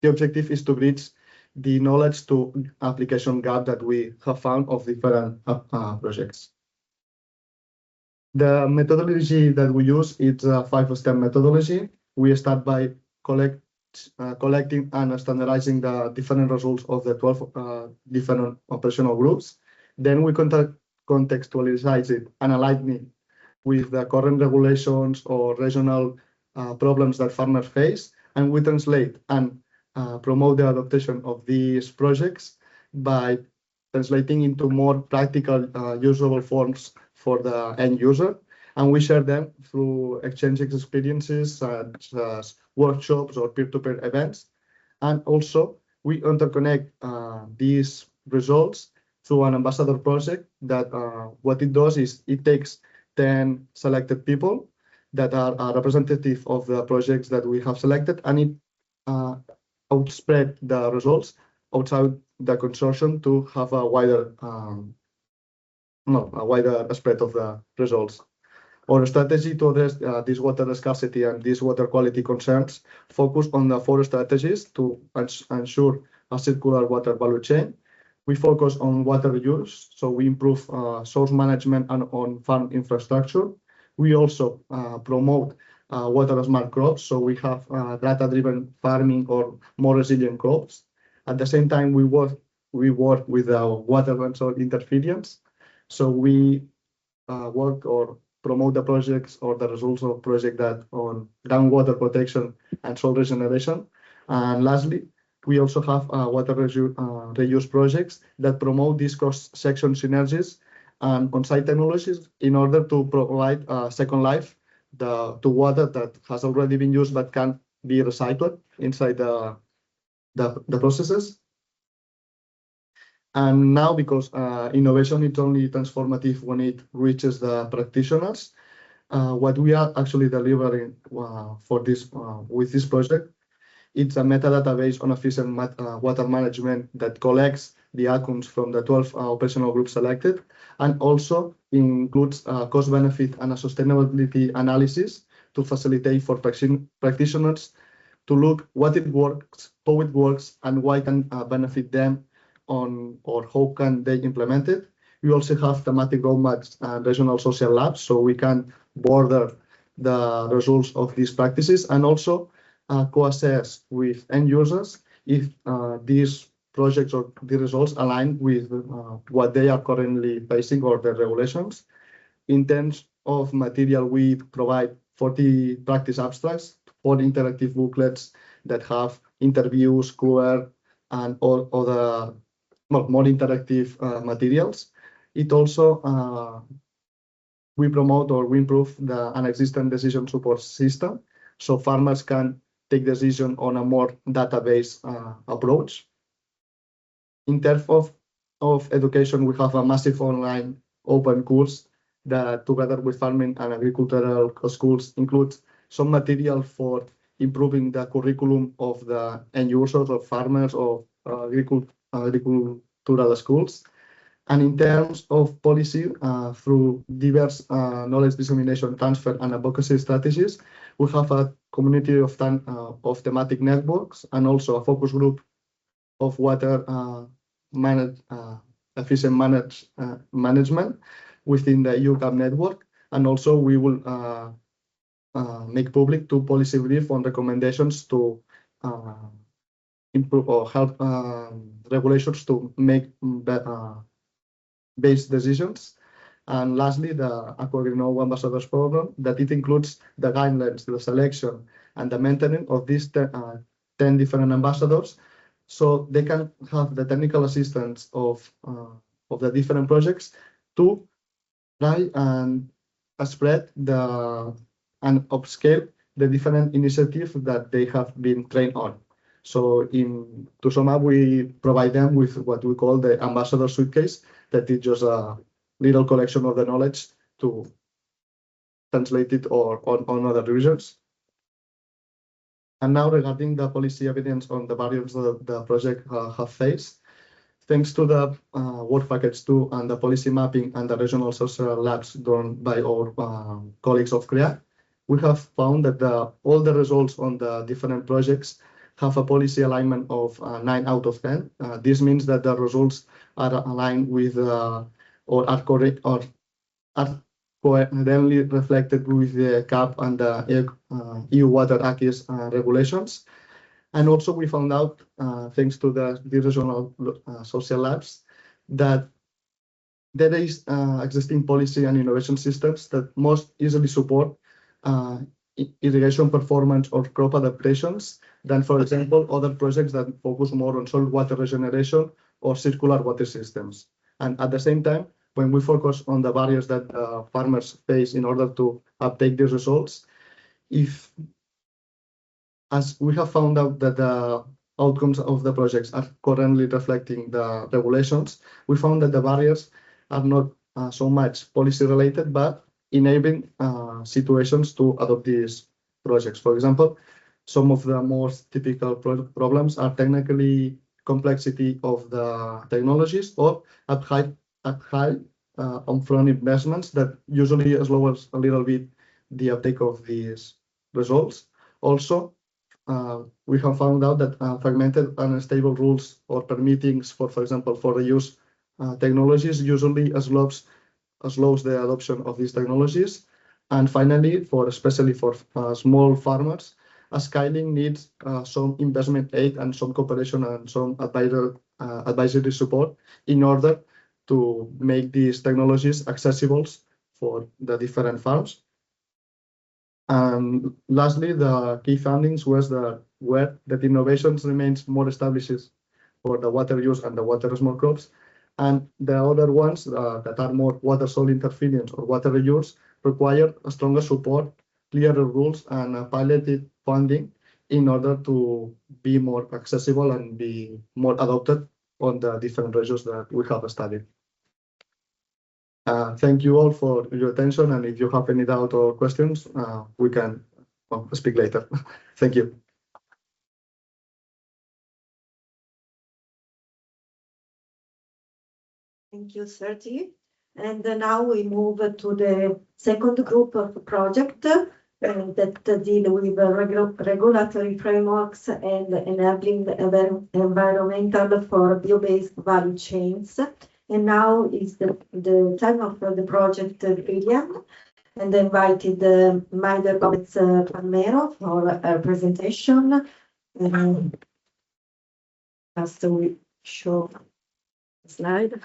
objective is to bridge the knowledge to application gap that we have found of different projects. The methodology that we use is a 5-step methodology. We start by collecting and standardizing the different results of the 12 different operational groups. Then we contextualize it and align it with the current regulations or regional problems that farmers face, and we translate and promote the adaptation of these projects by translating into more practical, usable forms for the end user. And we share them through exchanging experiences such as workshops or peer-to-peer events. And also, we interconnect these results through an ambassador project that what it does is it takes 10 selected people that are representative of the projects that we have selected, and it outspread the results outside the consortium to have a wider spread of the results. Our strategy to address this water scarcity and these water quality concerns focus on the 4 strategies to ensure a circular water value chain. We focus on water reuse, so we improve source management and on farm infrastructure. We also promote water smart crops, so we have data-driven farming or more resilient crops. At the same time, we work with water and soil interference, so we work or promote the projects or the results of project that on groundwater protection and soil regeneration. And lastly, we also have water reuse projects that promote these cross-section synergies and on-site technologies in order to provide a second life to water that has already been used but can be recycled inside the processes. And now, because innovation is only transformative when it reaches the practitioners, what we are actually delivering for this with this project, it's a metadata based on efficient water management that collects the outcomes from the 12 operational groups selected, and also includes cost benefit and a sustainability analysis to facilitate for practitioners to look what it works, how it works, and why can benefit them on, or how can they implement it. We also have thematic roadmaps and regional social labs, so we can border the results of these practices and also co-assess with end users if these projects or the results align with what they are currently facing or the regulations. In terms of material, we provide 40 practice abstracts, 4 interactive booklets that have interviews, QR, and all other more interactive materials. It also, we promote or we improve an existing decision support system, so farmers can take decision on a more database approach. In terms of education, we have a massive online open course that, together with farming and agricultural schools, includes some material for improving the curriculum of the end users, of farmers, of agricultural schools. And in terms of policy, through diverse knowledge dissemination, transfer, and advocacy strategies, we have a community of thematic networks and also a focus group of water efficient management within the EUCAP network. And also we will make public 2 policy briefs on recommendations to improve or help regulations to make based decisions. And lastly, the AQUAGRI-KNOW Ambassadors Program, that it includes the guidelines, the selection, and the maintaining of these 10 different ambassadors, so they can have the technical assistance of the different projects to try and spread and upscale the different initiatives that they have been trained on. So to sum up, we provide them with what we call the ambassador suitcase, that is just a little collection of the knowledge to translate it on other regions. And now regarding the policy evidence on the barriers that the project have faced, thanks to the work package 2 and the policy mapping and the regional social labs done by our colleagues of CREA, we have found that all the results on the different projects have a policy alignment of 9 out of 10. This means that the results are aligned with or are correct or are coherently reflected with the CAP and the EU Water Acts regulations. And also we found out, thanks to the regional social labs, that there is existing policy and innovation systems that most easily support irrigation performance or crop adaptations than, for example, other projects that focus more on soil water regeneration or circular water systems. And at the same time, when we focus on the barriers that farmers face in order to uptake these results, as we have found out that the outcomes of the projects are currently reflecting the regulations, we found that the barriers are not so much policy related, but enabling situations to adopt these projects. For example, some of the most typical problems are technically complexity of the technologies or at high upfront investments that usually slows a little bit the uptake of these results. Also, we have found out that fragmented and unstable rules or permittings, for example, for the use technologies usually slows the adoption of these technologies. And finally, especially for small farmers, scaling needs some investment aid and some cooperation and some advisory support in order to make these technologies accessible for the different farms. And lastly, the key findings was that innovations remains more established for the water use and the water small crops. And the other ones that are more water soil interference or water reuse require a stronger support, clearer rules, and piloted funding in order to be more accessible and be more adopted on the different regions that we have studied. Thank you all for your attention, and if you have any doubt or questions, we can speak later. Thank you. Thank you, Sergi. And now we move to the second group of project that deal with regulatory frameworks and enabling environmental for bio-based value chains. And now is the time of the project BRILIAN, and I invited Maider Gomez-Palmero for a presentation. Just we show the slide.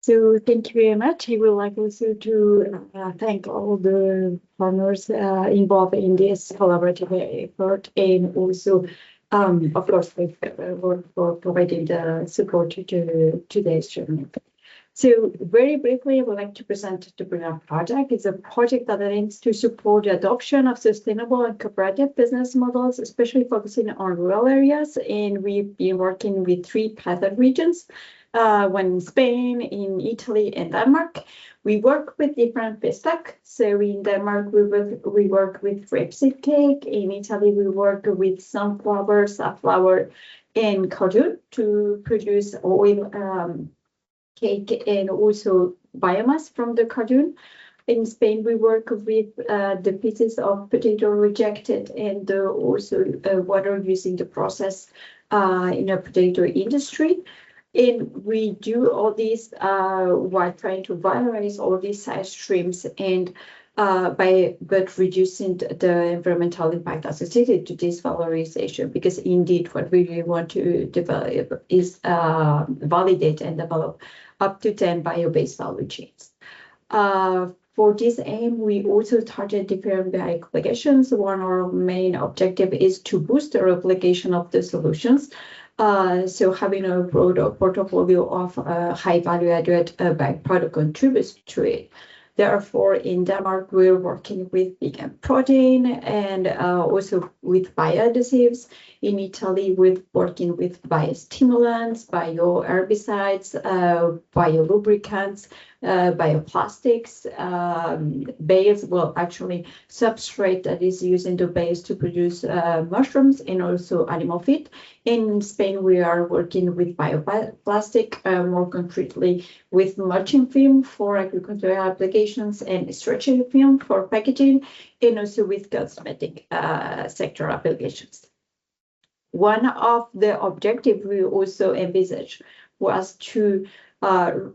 So thank you very much. I would like also to thank all the partners involved in this collaborative effort, and also, of course, for providing the support to today's journey. So very briefly, I would like to present the BRILIAN project. It's a project that aims to support the adoption of sustainable and cooperative business models, especially focusing on rural areas. And we've been working with 3 pilot regions, one in Spain, in Italy, and Denmark. We work with different feedstock. So in Denmark, we work with rapeseed cake. In Italy, we work with sunflower, safflower, and cardoon to produce oil cake and also biomass from the cardoon. In Spain, we work with the pieces of potato rejected and also water using the process in a potato industry. And we do all this while trying to valorize all these side streams and but reducing the environmental impact associated to this valorization, because indeed what we really want to develop is validate and develop up to 10 bio-based value chains. For this aim, we also target different applications. One of our main objective is to boost the application of the solutions. So having a broader portfolio of high value added byproduct contributes to it. Therefore, in Denmark, we're working with vegan protein and also with bioadhesives. In Italy, we're working with biostimulants, bioherbicides, biolubricants, bioplastics, bales, well, actually substrate that is used in the bales to produce mushrooms and also animal feed. In Spain, we are working with bioplastic, more concretely with mulching film for agricultural applications and stretching film for packaging, and also with cosmetic sector applications. One of the objectives we also envisaged was to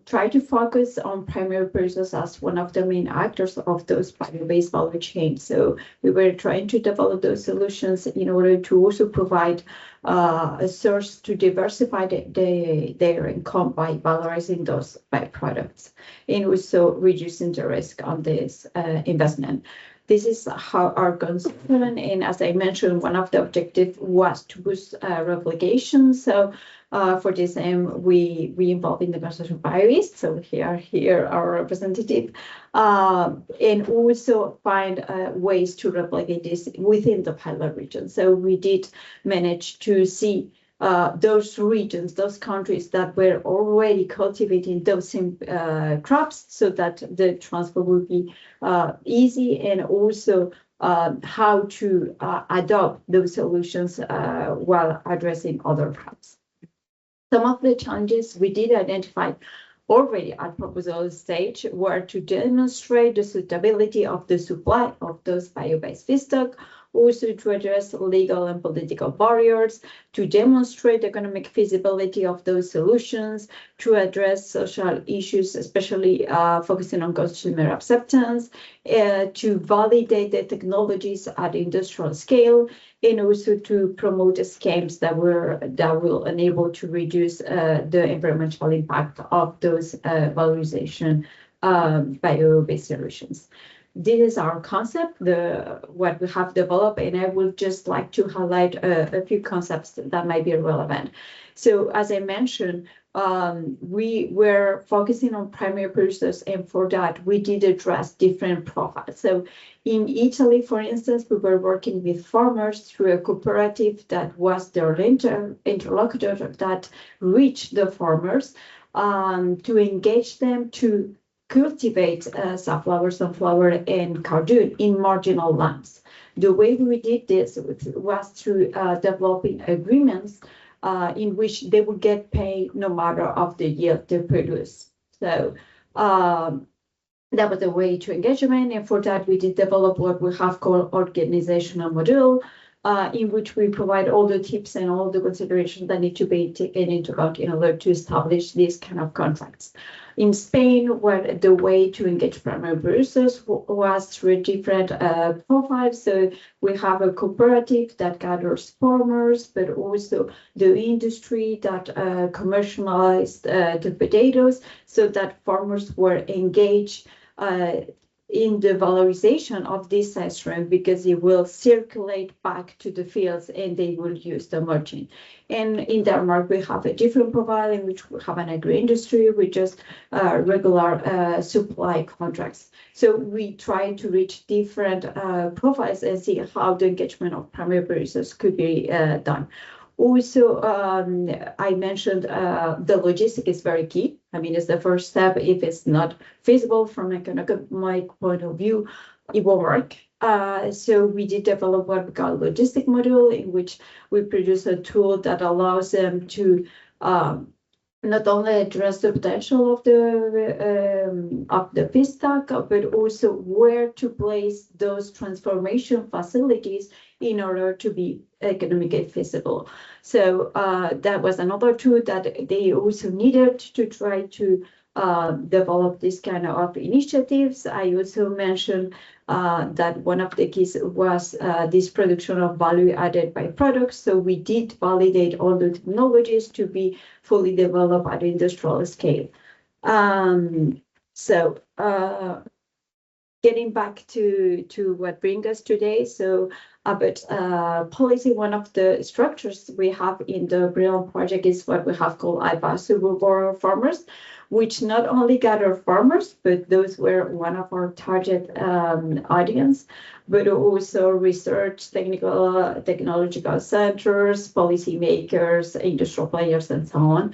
try to focus on primary producers as one of the main actors of those bio-based value chains. So we were trying to develop those solutions in order to also provide a source to diversify their income by valorizing those byproducts and also reducing the risk on this investment. This is how our concern, and as I mentioned, one of the objectives was to boost replication. So for this aim, we involved in the consortium BioReFarmeries. So here our representative, and also find ways to replicate this within the pilot region. So we did manage to see those regions, those countries that were already cultivating those same crops, so that the transfer would be easy, and also how to adopt those solutions while addressing other crops. Some of the challenges we did identify already at proposal stage were to demonstrate the suitability of the supply of those bio-based feedstock, also to address legal and political barriers, to demonstrate economic feasibility of those solutions, to address social issues, especially focusing on consumer acceptance, to validate the technologies at industrial scale, and also to promote schemes that will enable to reduce the environmental impact of those valorization bio-based solutions. This is our concept, what we have developed, and I would just like to highlight a few concepts that might be relevant. So as I mentioned, we were focusing on primary producers, and for that we did address different profiles. So in Italy, for instance, we were working with farmers through a cooperative that was their interlocutor that reached the farmers to engage them to cultivate safflower, sunflower, and cardoon in marginal lands. The way we did this was through developing agreements in which they would get paid no matter of the yield they produce. So that was a way to engagement, and for that we did develop what we have called organizational module, in which we provide all the tips and all the considerations that need to be taken into account in order to establish these kind of contracts. In Spain, where the way to engage primary producers was through different profiles. So we have a cooperative that gathers farmers, but also the industry that commercialized the potatoes, so that farmers were engaged in the valorization of this side stream because it will circulate back to the fields and they will use the margin. And in Denmark, we have a different profile in which we have an agri-industry with just regular supply contracts. So we try to reach different profiles and see how the engagement of primary producers could be done. Also, I mentioned the logistic is very key. I mean, it's the first step. If it's not feasible from an economic point of view, it won't work. So we did develop what we call logistic module, in which we produce a tool that allows them to not only address the potential of the feedstock, but also where to place those transformation facilities in order to be economically feasible. So that was another tool that they also needed to try to develop this kind of initiatives. I also mentioned that one of the keys was this production of value added by products. So we did validate all the technologies to be fully developed at industrial scale. Getting back to what brings us today. So about policy, one of the structures we have in the BRILIAN project is what we have called Rural Farmers, which not only gather farmers, but those were one of our target audience, but also research, technological centers, policymakers, industrial players, and so on,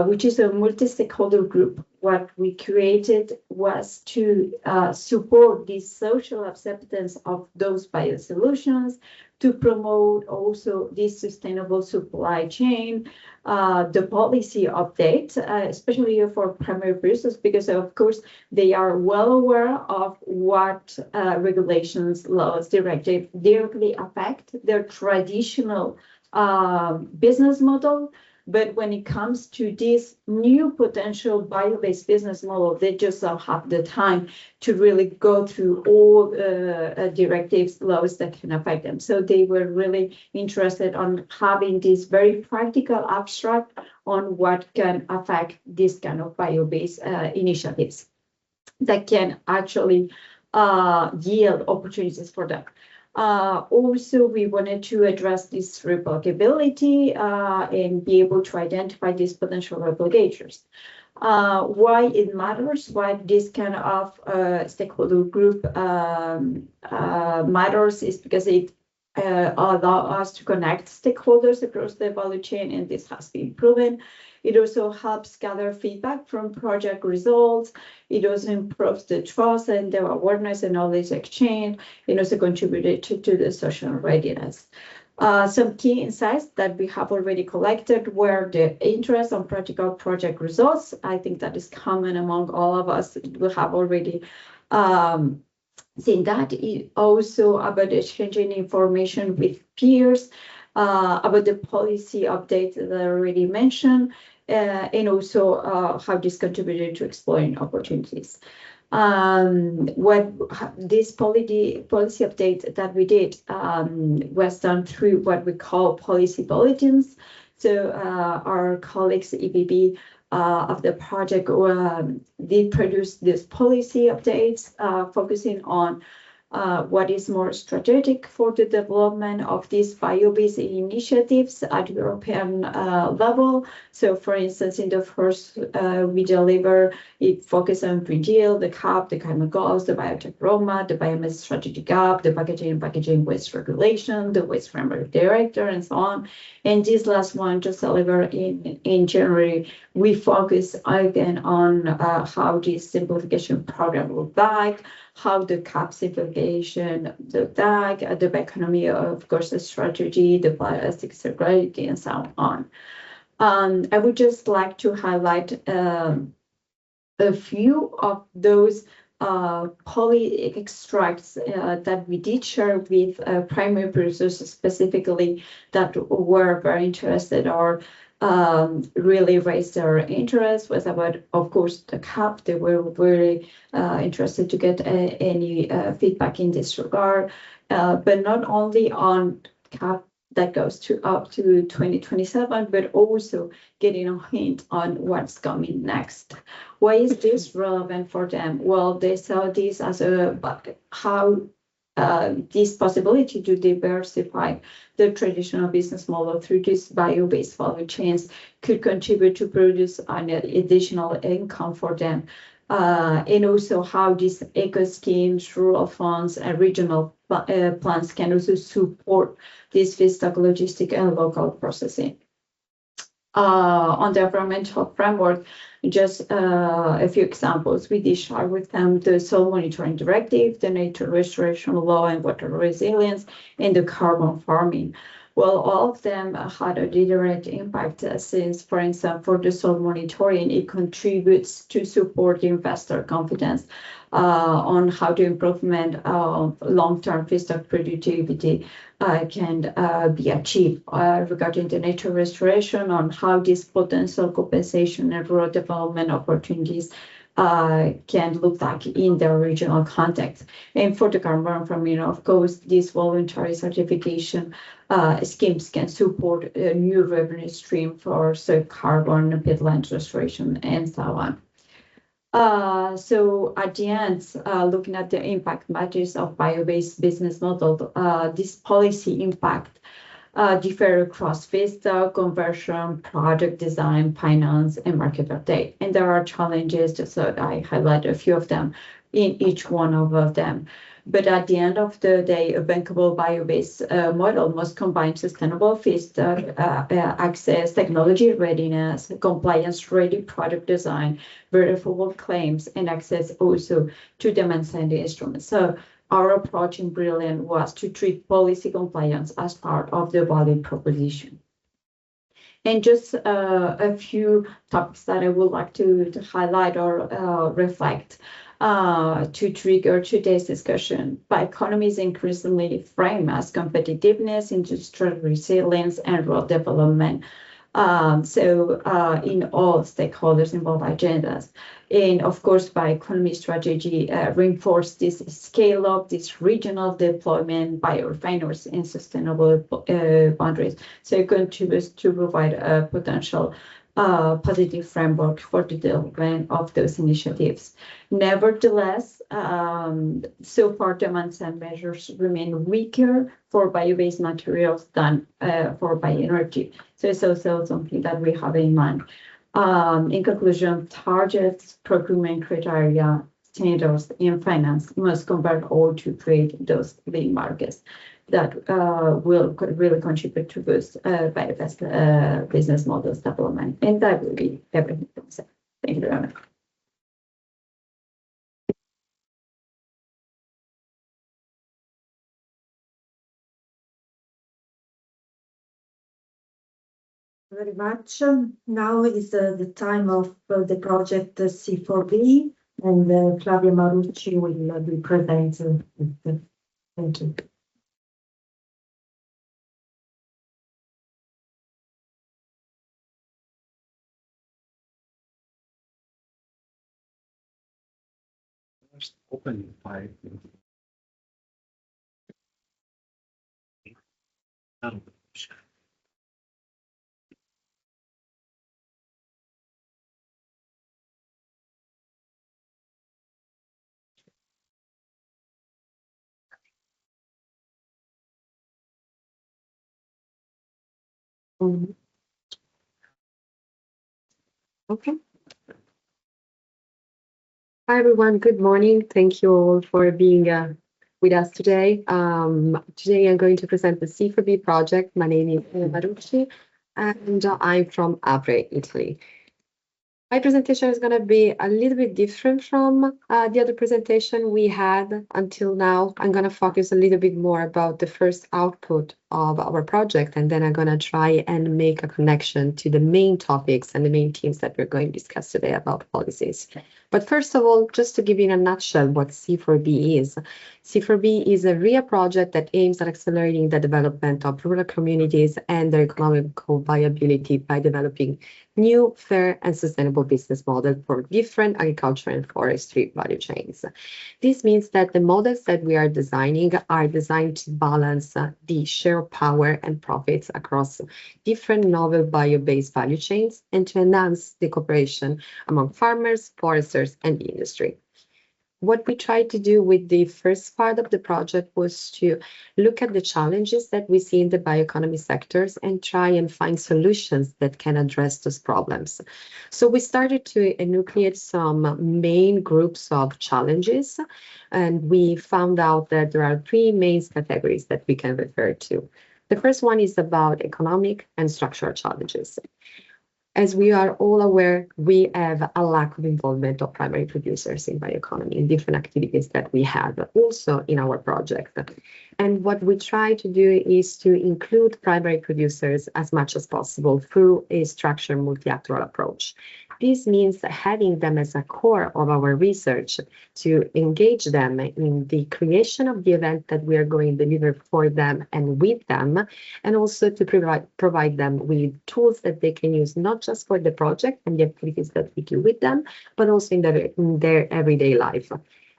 which is a multi-stakeholder group. What we created was to support the social acceptance of those biosolutions, to promote also this sustainable supply chain, the policy update, especially for primary producers, because of course they are well aware of what regulations, laws, directives directly affect their traditional business model. But when it comes to this new potential bio-based business model, they just don't have the time to really go through all directives, laws that can affect them. So they were really interested on having this very practical abstract on what can affect this kind of bio-based initiatives that can actually yield opportunities for them. Also, we wanted to address this replicability and be able to identify these potential replicators. Why it matters, why this kind of stakeholder group matters is because it allows us to connect stakeholders across the value chain, and this has been proven. It also helps gather feedback from project results. It also improves the trust and the awareness and knowledge exchange. It also contributed to the social readiness. Some key insights that we have already collected were the interest on practical project results. I think that is common among all of us. We have already seen that. It also about exchanging information with peers, about the policy update that I already mentioned, and also how this contributed to exploring opportunities. What this policy update that we did was done through what we call policy bulletins. So our colleagues, EBB, of the project did produce these policy updates focusing on what is more strategic for the development of these bio-based initiatives at European level. So for instance, in the first we deliver, it focuses on Green Deal, the CAP, the climate goals, the biotech roadmap, the biomass strategy gap, the packaging waste regulation, the waste framework director, and so on. And this last one just delivered in January, we focus again on how this simplification program will look like, how the CAP simplification, the DAG, the bioeconomy, of course, the strategy, the plastic circularity, and so on. I would just like to highlight a few of those poly extracts that we did share with primary producers specifically that were very interested or really raised their interest. Was about, of course, the CAP. They were very interested to get any feedback in this regard, but not only on CAP that goes to up to 2027, but also getting a hint on what's coming next. Why is this relevant for them? Well, they saw this as how this possibility to diversify the traditional business model through these bio-based value chains could contribute to produce an additional income for them. And also how these eco schemes, rural funds, and regional plans can also support this feedstock logistic and local processing. On the environmental framework, just a few examples. We did share with them the Soil Monitoring Directive, the Nature Restoration Law and Water Resilience, and the carbon farming. Well, all of them had a direct impact since, for instance, for the soil monitoring, it contributes to support investor confidence on how the improvement of long-term feedstock productivity can be achieved regarding the nature restoration, on how this potential compensation and rural development opportunities can look like in the regional context. And for the carbon farming, of course, these voluntary certification schemes can support a new revenue stream for carbon, peatland restoration, and so on. So at the end, looking at the impact matters of bio-based business model, this policy impact differ across feedstock, conversion, product design, finance, and market update. And there are challenges, just so I highlight a few of them in each one of them. But at the end of the day, a bankable bio-based model must combine sustainable feedstock access, technology readiness, compliance-ready product design, verifiable claims, and access also to demand-side instruments. So our approach in BRILIAN was to treat policy compliance as part of the value proposition. And just a few topics that I would like to highlight or reflect to trigger today's discussion. Bioeconomy is increasingly framed as competitiveness, industrial resilience, and rural development. In all stakeholders involved agendas. And of course, bioeconomy strategy reinforce this scale up, this regional deployment, BioReFarmeries, and sustainable boundaries. So it contributes to provide a potential positive framework for the development of those initiatives. Nevertheless, so far demand-side measures remain weaker for bio-based materials than for bioenergy. So it's also something that we have in mind. In conclusion, targets, procurement criteria, standards, and finance must convert all to create those big markets that will really contribute to boost bio-based business models development. And that will be everything from me. Thank you very much. Very much. Now is the time of the project C4B, and Flavia Marucci will be presenting. Thank you. Open by Okay. Hi, everyone. Good morning. Thank you all for being with us today. Today, I'm going to present the C4B project. My name is Marucci, and I'm from AQUAGRI, Italy. My presentation is going to be a little bit different from the other presentation we had until now. I'm going to focus a little bit more about the first output of our project, and then I'm going to try and make a connection to the main topics and the main themes that we're going to discuss today about policies. But first of all, just to give you in a nutshell what C4B is. C4B is a REA project that aims at accelerating the development of rural communities and their economic viability by developing new, fair, and sustainable business model for different agriculture and forestry value chains. This means that the models that we are designing are designed to balance the share of power and profits across different novel bio-based value chains and to enhance the cooperation among farmers, foresters, and the industry. What we tried to do with the first part of the project was to look at the challenges that we see in the bioeconomy sectors and try and find solutions that can address those problems. So we started to enucleate some main groups of challenges, and we found out that there are three main categories that we can refer to. The first one is about economic and structural challenges. As we are all aware, we have a lack of involvement of primary producers in bioeconomy in different activities that we have, also in our project. And what we try to do is to include primary producers as much as possible through a structured multi-actoral approach. This means having them as a core of our research to engage them in the creation of the event that we are going to deliver for them and with them, and also to provide them with tools that they can use not just for the project and the activities that we do with them, but also in their everyday life.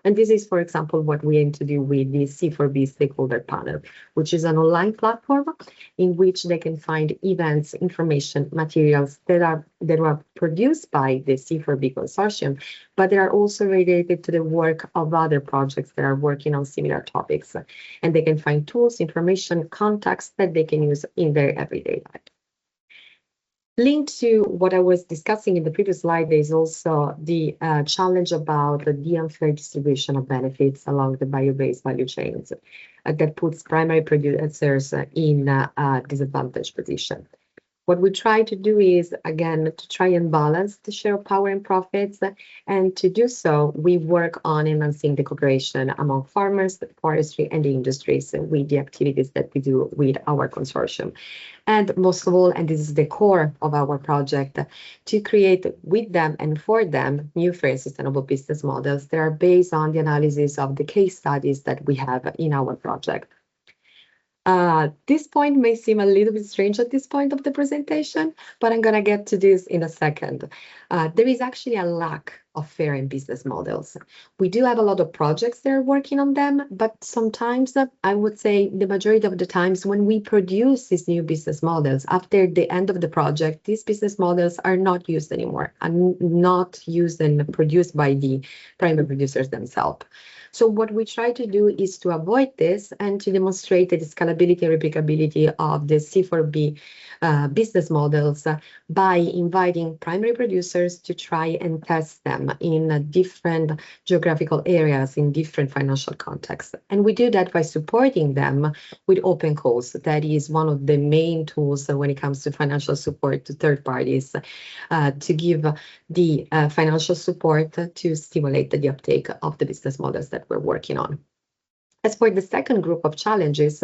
And this is, for example, what we aim to do with the C4B Stakeholder Panel, which is an online platform in which they can find events, information, materials that are produced by the C4B consortium, but they are also related to the work of other projects that are working on similar topics. And they can find tools, information, contacts that they can use in their everyday life. Linked to what I was discussing in the previous slide, there is also the challenge about the unfair distribution of benefits along the bio-based value chains that puts primary producers in a disadvantaged position. What we try to do is, again, to try and balance the share of power and profits. And to do so, we work on enhancing the cooperation among farmers, the forestry, and the industries with the activities that we do with our consortium. And most of all, and this is the core of our project, to create with them and for them new fair and sustainable business models that are based on the analysis of the case studies that we have in our project. This point may seem a little bit strange at this point of the presentation, but I'm going to get to this in a second. There is actually a lack of fair and business models. We do have a lot of projects that are working on them, but sometimes I would say the majority of the times when we produce these new business models, after the end of the project, these business models are not used anymore and not used and produced by the primary producers themselves. So what we try to do is to avoid this and to demonstrate the scalability and replicability of the C4B business models by inviting primary producers to try and test them in different geographical areas in different financial contexts. And we do that by supporting them with open calls. That is one of the main tools when it comes to financial support to third parties to give the financial support to stimulate the uptake of the business models that we're working on. As for the second group of challenges,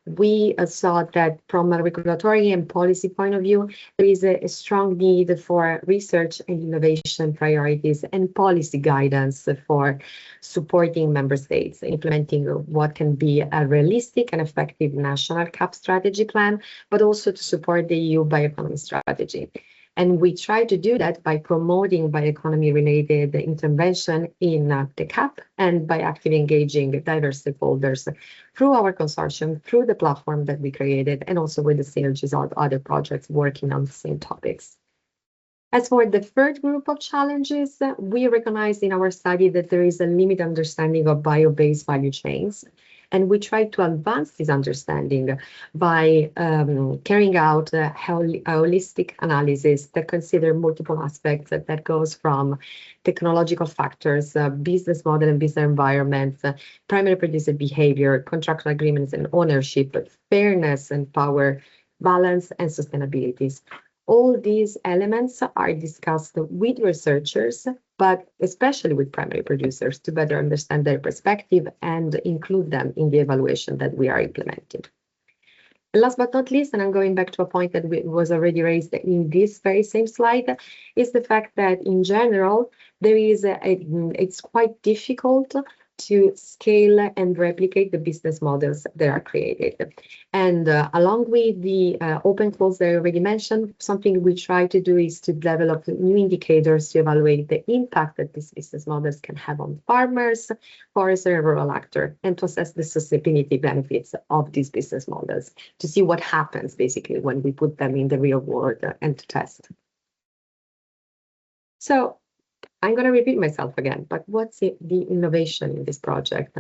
we saw that from a regulatory and policy point of view, there is a strong need for research and innovation priorities and policy guidance for supporting member states, implementing what can be a realistic and effective national CAP strategy plan, but also to support the EU bioeconomy strategy. And we try to do that by promoting bioeconomy-related intervention in the CAP and by actively engaging diverse stakeholders through our consortium, through the platform that we created, and also with the synergies of other projects working on the same topics. As for the third group of challenges, we recognized in our study that there is a limited understanding of bio-based value chains. And we try to advance this understanding by carrying out a holistic analysis that consider multiple aspects that goes from technological factors, business model and business environments, primary producer behavior, contractual agreements and ownership, fairness and power, balance and sustainability. All these elements are discussed with researchers, but especially with primary producers to better understand their perspective and include them in the evaluation that we are implementing. And last but not least, and I'm going back to a point that was already raised in this very same slide, is the fact that in general, there is it's quite difficult to scale and replicate the business models that are created. And along with the open calls that I already mentioned, something we try to do is to develop new indicators to evaluate the impact that these business models can have on farmers, foresters, and rural actors, and to assess the sustainability benefits of these business models, to see what happens basically when we put them in the real world and to test. So I'm going to repeat myself again, but what's the innovation in this project?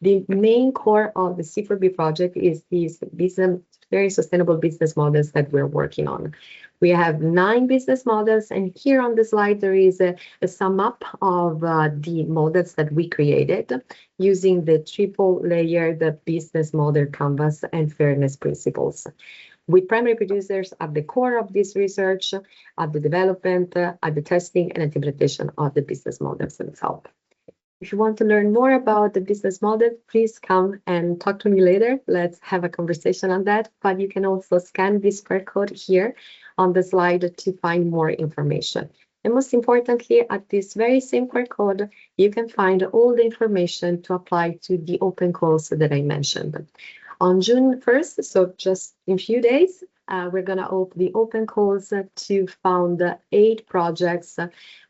The main core of the C4B project is these very sustainable business models that we're working on. We have 9 business models, and here on the slide there is a sum up of the models that we created using the triple-layered business model canvas and fairness principles, with primary producers at the core of this research, at the development, at the testing and implementation of the business models themselves. If you want to learn more about the business model, please come and talk to me later. Let's have a conversation on that. But you can also scan this QR code here on the slide to find more information. And most importantly, at this very same QR code, you can find all the information to apply to the open calls that I mentioned. On June 1st, so just in a few days, we're going to open the open calls to found 8 projects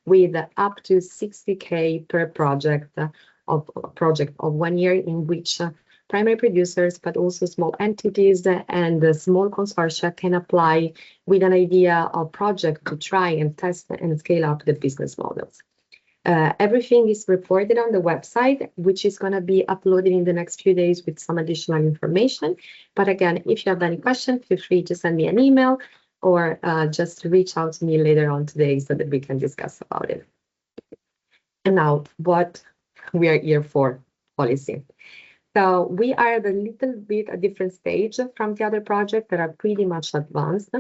with up to 60K per project of 1 year, in which primary producers, but also small entities and small consortia can apply with an idea of project to try and test and scale up the business models. Everything is reported on the website, which is going to be uploaded in the next few days with some additional information. But again, if you have any questions, feel free to send me an email or just reach out to me later on today so that we can discuss about it. And now, what we are here for, policy. So we are at a little bit a different stage from the other projects that are pretty much advanced,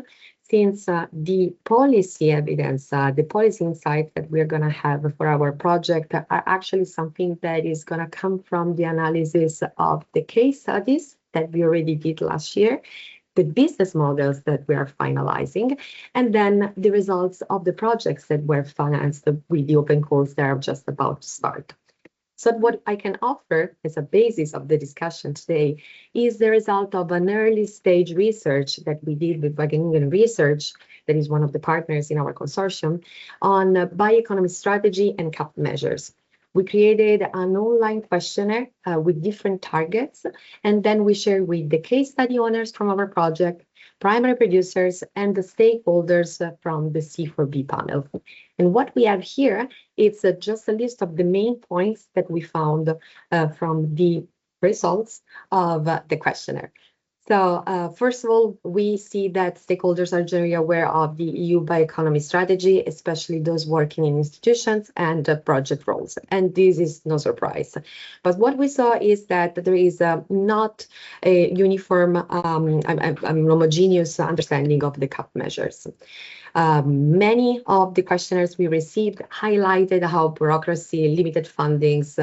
since the policy evidence, the policy insights that we're going to have for our project are actually something that is going to come from the analysis of the case studies that we already did last year, the business models that we are finalizing, and then the results of the projects that were financed with the open calls that are just about to start. So what I can offer as a basis of the discussion today is the result of an early stage research that we did with Wageningen Research, that is one of the partners in our consortium, on bioeconomy strategy and CAP measures. We created an online questionnaire with different targets, and then we shared with the case study owners from our project, primary producers, and the stakeholders from the C4B panel. And what we have here is just a list of the main points that we found from the results of the questionnaire. So first of all, we see that stakeholders are generally aware of the EU bioeconomy strategy, especially those working in institutions and project roles. And this is no surprise. But what we saw is that there is not a uniform, homogeneous understanding of the CAP measures. Many of the questionnaires we received highlighted how bureaucracy, limited fundings,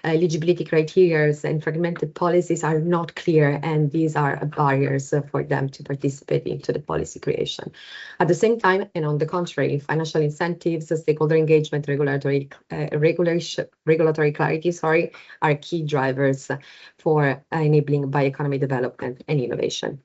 eligibility criteria, and fragmented policies are not clear, and these are barriers for them to participate into the policy creation. At the same time, and on the contrary, financial incentives, stakeholder engagement, regulatory clarity, are key drivers for enabling bioeconomy development and innovation.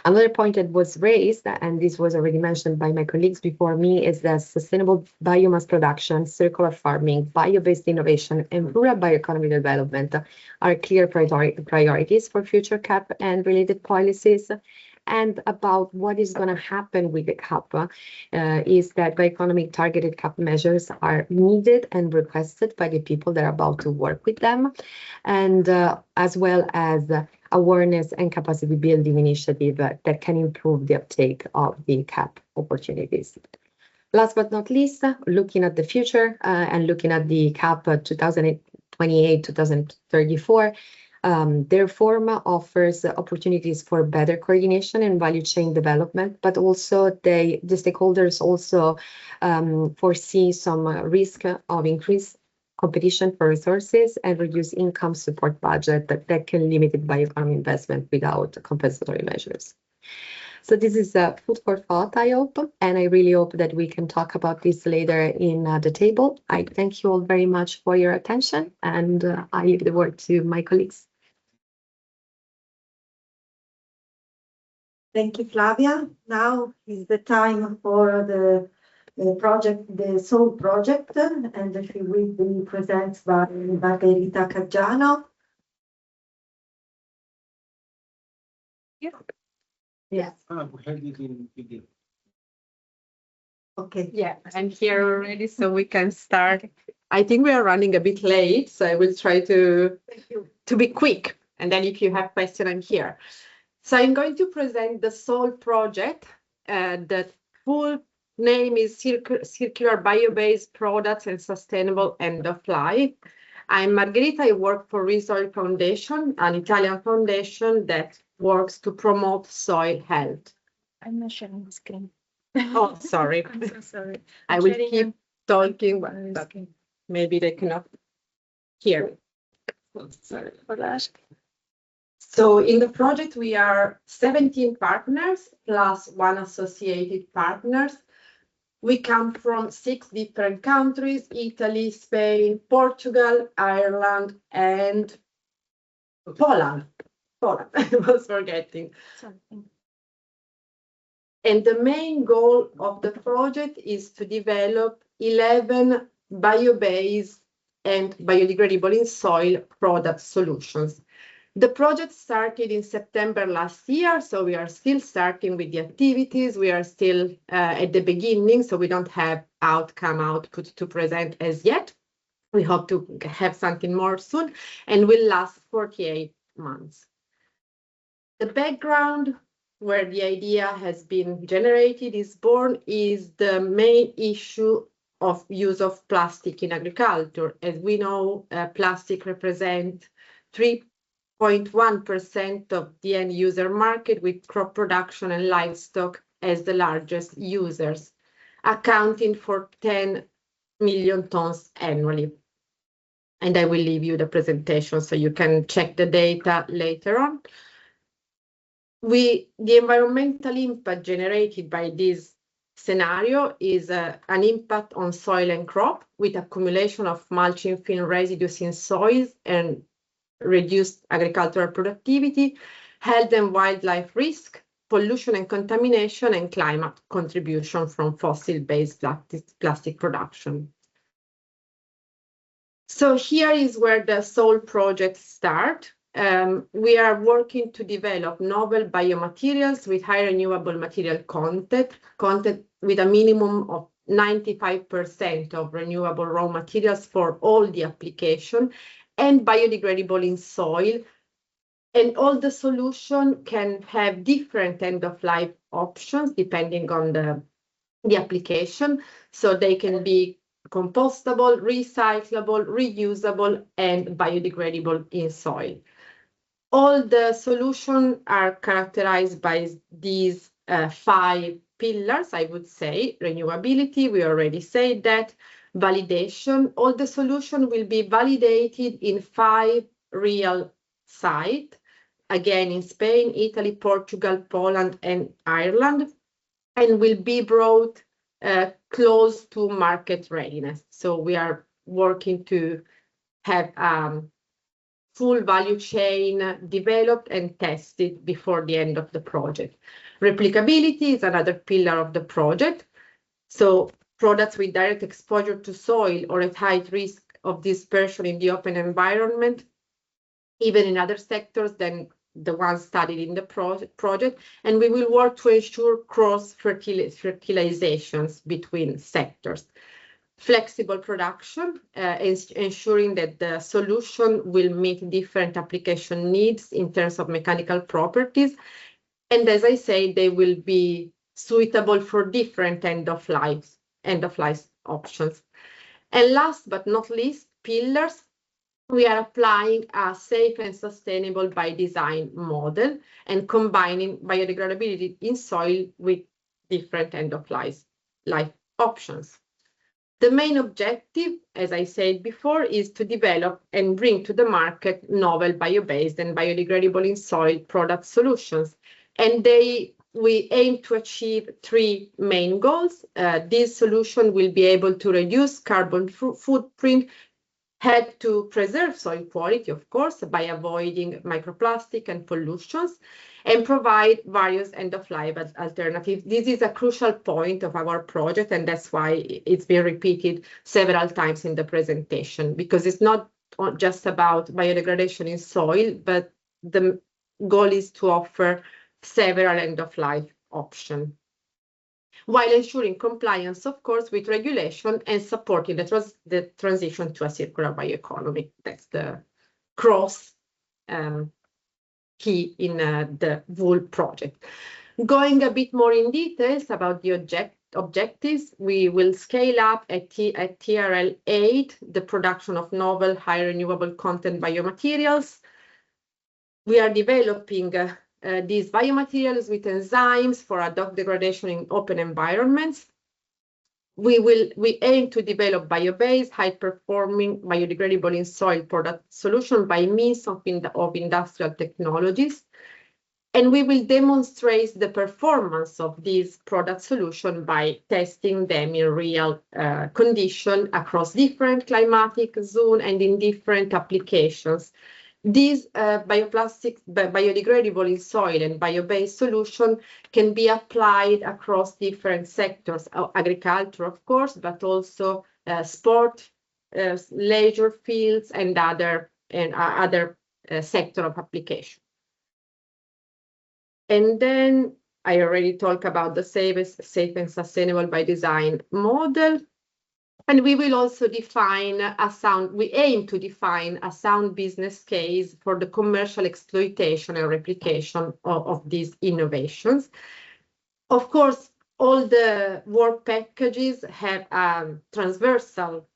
Another point that was raised, and this was already mentioned by my colleagues before me, is that sustainable biomass production, circular farming, bio-based innovation, and rural bioeconomy development are clear priorities for future CAP and related policies. And about what is going to happen with the CAP is that bioeconomic targeted CAP measures are needed and requested by the people that are about to work with them, and as well as awareness and capacity building initiative that can improve the uptake of the CAP opportunities. Last but not least, looking at the future and looking at the CAP 2028-2034, their form offers opportunities for better coordination and value chain development, but also the stakeholders also foresee some risk of increased competition for resources and reduce income support budget that can limit bioeconomy investment without compensatory measures. So this is food for thought, I hope, and I really hope that we can talk about this later in the table. I thank you all very much for your attention, and I leave the word to my colleagues. Thank you, Flavia. Now is the time for the project, the SOUL project, and she will be presented by Margherita Caggiano. Yes. Okay. Yeah, I'm here already, so we can start. I think we are running a bit late, so I will try to be quick. And then if you have questions, I'm here. So I'm going to present the SOUL project. The full name is Circular Bio-Based Products and Sustainable End of Life. I'm Margherita. I work for Rural Foundation, an Italian foundation that works to promote soil health. I'm not sharing the screen. Oh, sorry. I'm so sorry. I will keep talking, but maybe they cannot hear me. Sorry for that. So in the project, we are 17 partners plus one associated partners. We come from 6 different countries: Italy, Spain, Portugal, Ireland, and Poland. Poland, I was forgetting. And the main goal of the project is to develop 11 bio-based and biodegradable in soil product solutions. The project started in September last year, so we are still starting with the activities. We are still at the beginning, so we don't have output to present as yet. We hope to have something more soon, and will last 48 months. The background where the idea has been generated is born is the main issue of use of plastic in agriculture. As we know, plastic represents 3.1% of the end user market, with crop production and livestock as the largest users, accounting for 10 million tons annually. And I will leave you the presentation so you can check the data later on. The environmental impact generated by this scenario is an impact on soil and crop, with accumulation of mulching film residues in soils and reduced agricultural productivity, health and wildlife risk, pollution and contamination, and climate contribution from fossil-based plastic production. So here is where the SOUL project starts. We are working to develop novel biomaterials with high renewable material content with a minimum of 95% of renewable raw materials for all the application, and biodegradable in soil. And all the solution can have different end-of-life options depending on the application. So they can be compostable, recyclable, reusable, and biodegradable in soil. All the solutions are characterized by these 5 pillars, I would say. Renewability, we already said that. Validation, all the solution will be validated in 5 real sites, again in Spain, Italy, Portugal, Poland, and Ireland, and will be brought close to market readiness. So we are working to have full value chain developed and tested before the end of the project. Replicability is another pillar of the project. So products with direct exposure to soil or at high risk of dispersion in the open environment, even in other sectors than the ones studied in the project. And we will work to ensure cross-fertilizations between sectors. Flexible production, ensuring that the solution will meet different application needs in terms of mechanical properties. And as I say, they will be suitable for different end-of-life options. And last but not least, pillars. We are applying a safe and sustainable by design model and combining biodegradability in soil with different end-of-life options. The main objective, as I said before, is to develop and bring to the market novel bio-based and biodegradable in soil product solutions. And they we aim to achieve three main goals. This solution will be able to reduce carbon footprint, help to preserve soil quality, of course, by avoiding microplastic and pollutions, and provide various end-of-life alternatives. This is a crucial point of our project, and that's why it's been repeated several times in the presentation, because it's not just about biodegradation in soil, but the goal is to offer several end-of-life options, while ensuring compliance, of course, with regulation and supporting the transition to a circular bioeconomy. That's the cross key in the whole project. Going a bit more in details about the objectives, we will scale up at TRL 8 the production of novel high renewable content biomaterials. We are developing these biomaterials with enzymes for ad hoc degradation in open environments. We aim to develop bio-based, high-performing, biodegradable in soil product solution by means of industrial technologies. And we will demonstrate the performance of these product solution by testing them in real conditions across different climatic zones and in different applications. These bioplastics, biodegradable in soil and bio-based solution can be applied across different sectors, agriculture, of course, but also sport, leisure fields, and other sector of application. And then I already talked about the safe and sustainable by design model. And we will also we aim to define a sound business case for the commercial exploitation and replication of these innovations. Of course, all the work packages have a transversal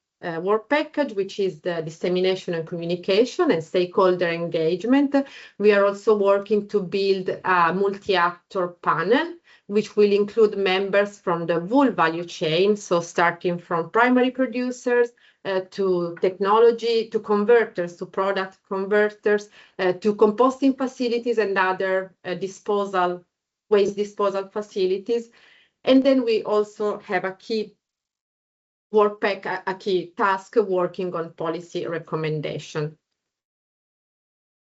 work package, which is the dissemination and communication and stakeholder engagement. We are also working to build a multi-actor panel, which will include members from the whole value chain, so starting from primary producers to technology, to converters, to product converters, to composting facilities and other waste disposal facilities. And then we also have a key task working on policy recommendation.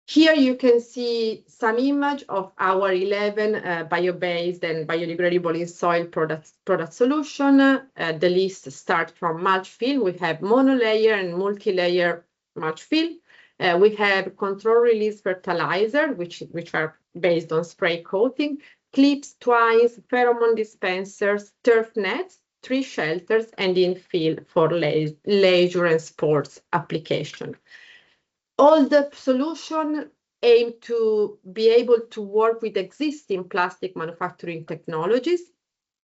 Here you can see some image of our 11 bio-based and biodegradable in soil product solution. The list starts from mulch film. We have monolayer and multi-layer mulch film. We have control release fertilizer, which are based on spray coating, clips, twines, pheromone dispensers, turf nets, tree shelters, and infill for leisure and sports application. All the solutions aim to be able to work with existing plastic manufacturing technologies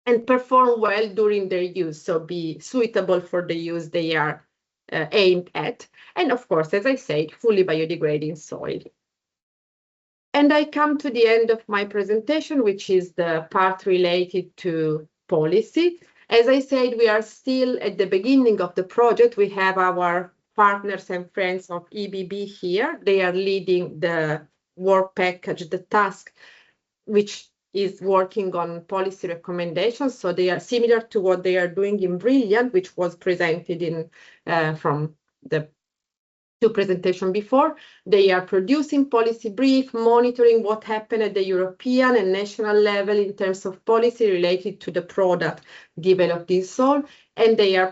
and perform well during their use, so be suitable for the use they are aimed at. And of course, as I said, fully biodegrading soil. And I come to the end of my presentation, which is the part related to policy. As I said, we are still at the beginning of the project. We have our partners and friends of EBB here. They are leading the work package, the task, which is working on policy recommendations. So they are similar to what they are doing in BRILIAN, which was presented from the two presentations before. They are producing policy brief, monitoring what happened at the European and national level in terms of policy related to the product developed in soil, and they are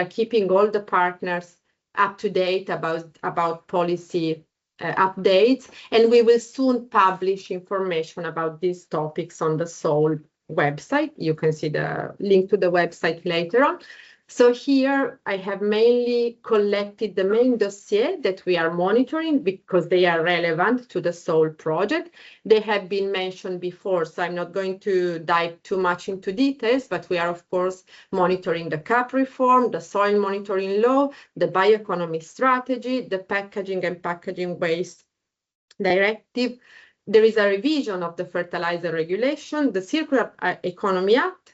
keeping all the partners up to date about policy updates, and we will soon publish information about these topics on the soil website. You can see the link to the website later on. So here I have mainly collected the main dossier that we are monitoring because they are relevant to the soil project. They have been mentioned before, so I'm not going to dive too much into details, but we are of course monitoring the CAP reform, the soil monitoring law, the bioeconomy strategy, the packaging and packaging waste directive. There is a revision of the fertilizer regulation, the Circular Economy Act,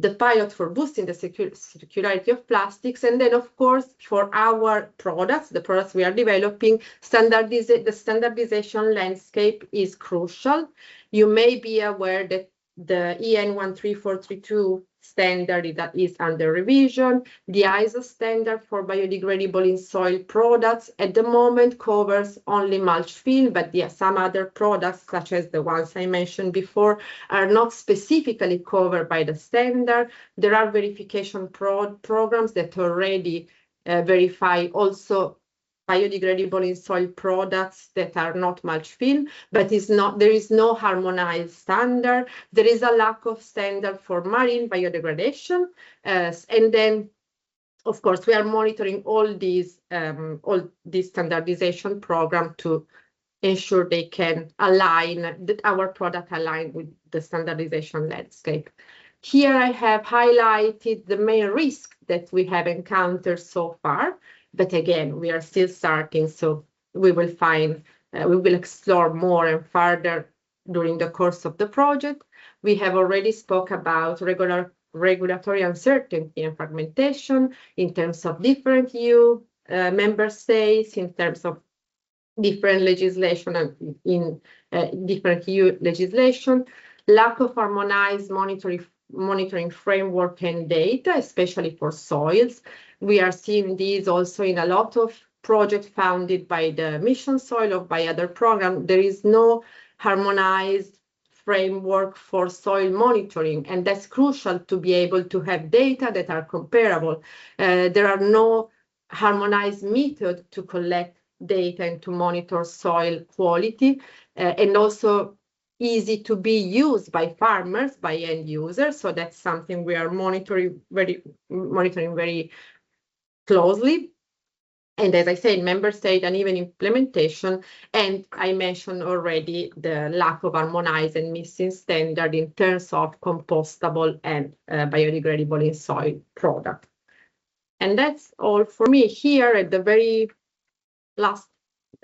the pilot for boosting the circularity of plastics. And then, of course, for our products, the products we are developing, the standardization landscape is crucial. You may be aware that the EN 13432 standard that is under revision. The ISO standard for biodegradable in soil products at the moment covers only mulch film, but some other products, such as the ones I mentioned before, are not specifically covered by the standard. There are verification programs that already verify also biodegradable in soil products that are not mulch film, but there is no harmonized standard. There is a lack of standard for marine biodegradation. And then, of course, we are monitoring all these standardization program to ensure they can align, that our product align with the standardization landscape. Here I have highlighted the main risk that we have encountered so far. But again, we are still starting, so we will explore more and further during the course of the project. We have already spoke about regulatory uncertainty and fragmentation in terms of different EU member states, in terms of different legislation and in different EU legislation, lack of harmonized monitoring framework and data, especially for soils. We are seeing these also in a lot of projects funded by the Mission Soil or by other programs. There is no harmonized framework for soil monitoring, and that's crucial to be able to have data that are comparable. There are no harmonized methods to collect data and to monitor soil quality, and also easy to be used by farmers, by end users. So that's something we are monitoring very closely. And as I said, member state and even implementation. And I mentioned already the lack of harmonized and missing standard in terms of compostable and biodegradable in soil product. And that's all for me. Here at the very last,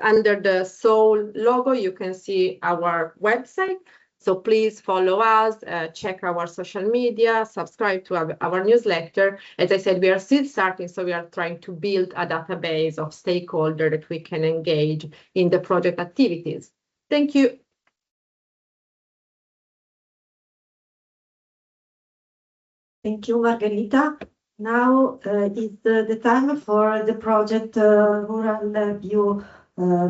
under the Soul logo, you can see our website. So please follow us, check our social media, subscribe to our newsletter. As I said, we are still starting, so we are trying to build a database of stakeholders that we can engage in the project activities. Thank you. Thank you, Margherita. Now is the time for the project Rural Bioeconomy, and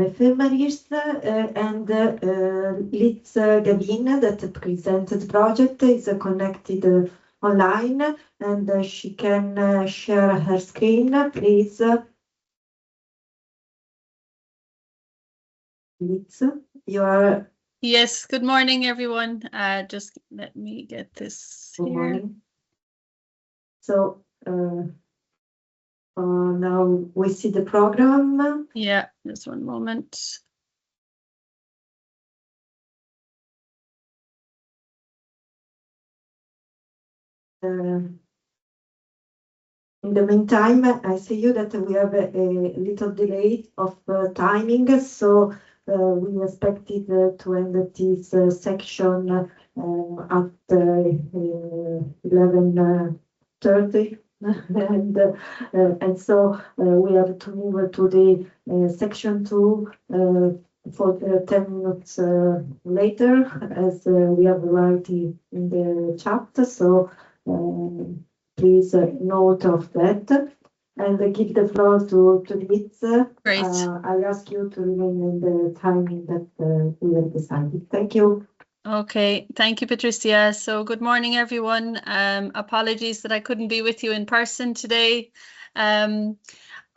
Liz Gavin that presented the project is connected online, and she can share her screen, please. Liz, you are. Yes, good morning, everyone. Just let me get this Good here. morning. So now we see the program. Yeah, just one moment. In the meantime, I see you that we have a little delay of timing, so we expected to end this section at 11:30. And so we have to move to the section 2 for 10 minutes later, as we have writing in the chat. So please note of that, and give the floor to Liz. Great. I ask you to remain in the timing that we have decided. Thank you. Okay, thank you, Patrizia. So good morning, everyone. Apologies that I couldn't be with you in person today.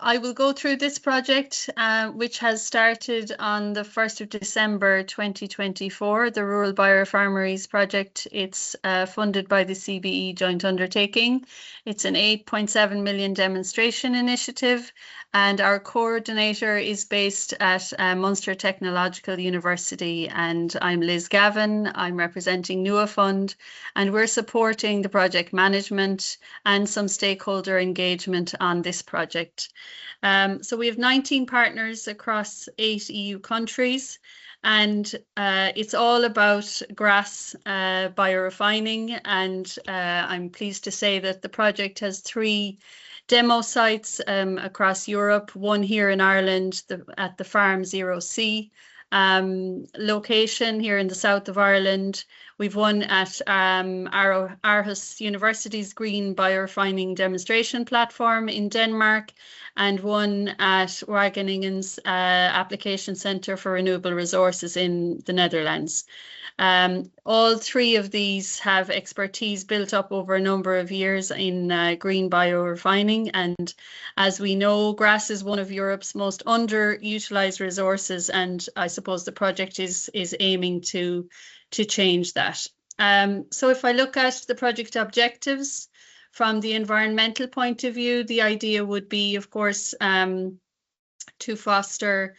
I will go through this project, which has started on the 1st of December 2024, the Rural Bioeconomy project. It's funded by the CBE joint undertaking. It's an 8.7 million demonstration initiative, and our coordinator is based at Munster Technological University, and I'm Liz Gavin. I'm representing NUA Fund, and we're supporting the project management and some stakeholder engagement on this project. So we have 19 partners across 8 EU countries, and it's all about grass biorefining. And I'm pleased to say that the project has 3 demo sites across Europe, one here in Ireland at the Farm 0C location here in the south of Ireland. We've one at Aarhus University's Green Biorefining Demonstration Platform in Denmark, and one at Wageningen's Application Centre for Renewable Resources in the Netherlands. All 3 of these have expertise built up over a number of years in green biorefining, and as we know, grass is one of Europe's most underutilized resources, and I suppose the project is aiming to change that. So if I look at the project objectives from the environmental point of view, the idea would be, of course, to foster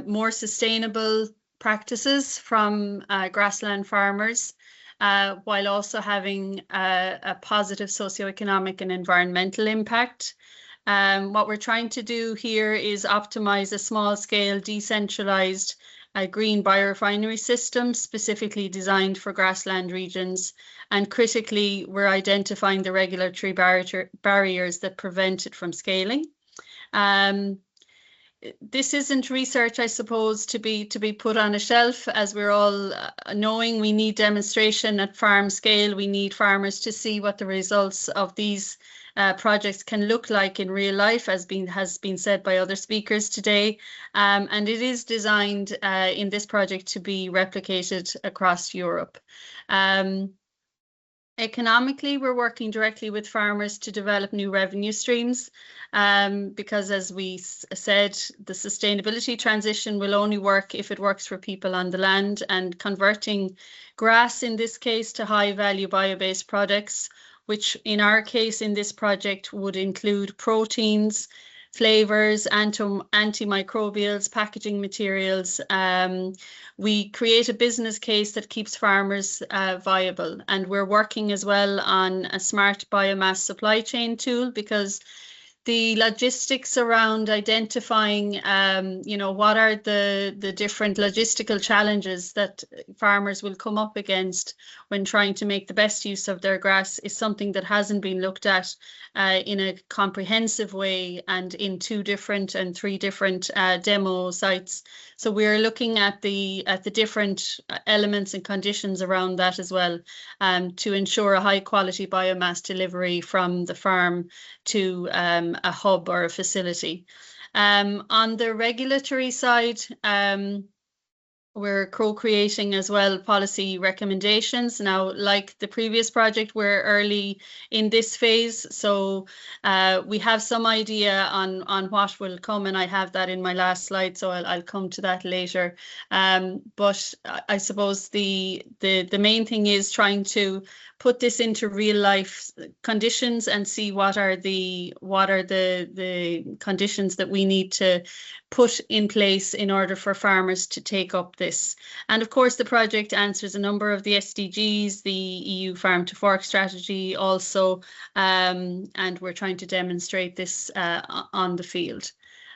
more sustainable practices from grassland farmers, while also having a positive socioeconomic and environmental impact. What we're trying to do here is optimize a small-scale, decentralized green biorefinery system specifically designed for grassland regions. And critically, we're identifying the regulatory barriers that prevent it from scaling. This isn't research, I suppose, to be put on a shelf. As we're all knowing, we need demonstration at farm scale. We need farmers to see what the results of these projects can look like in real life, as has been said by other speakers today. And it is designed in this project to be replicated across Europe. Economically, we're working directly with farmers to develop new revenue streams, because, as we said, the sustainability transition will only work if it works for people on the land, and converting grass, in this case, to high-value bio-based products, which in our case in this project would include proteins, flavors, antimicrobials, packaging materials. We create a business case that keeps farmers viable, and we're working as well on a smart biomass supply chain tool, because the logistics around identifying, what are the different logistical challenges that farmers will come up against when trying to make the best use of their grass is something that hasn't been looked at in a comprehensive way, and in 2 different and 3 different demo sites. So we're looking at the different elements and conditions around that as well, to ensure a high quality biomass delivery from the farm to a hub or a facility. On the regulatory side, we're co-creating as well policy recommendations. Now, like the previous project, we're early in this phase, so we have some idea on what will come, and I have that in my last slide, so I'll come to that later. But I suppose the main thing is trying to put this into real life conditions and see what are the conditions that we need to put in place in order for farmers to take up this. And of course, the project answers a number of the SDGs, the EU Farm to Fork strategy also, and we're trying to demonstrate this on the field.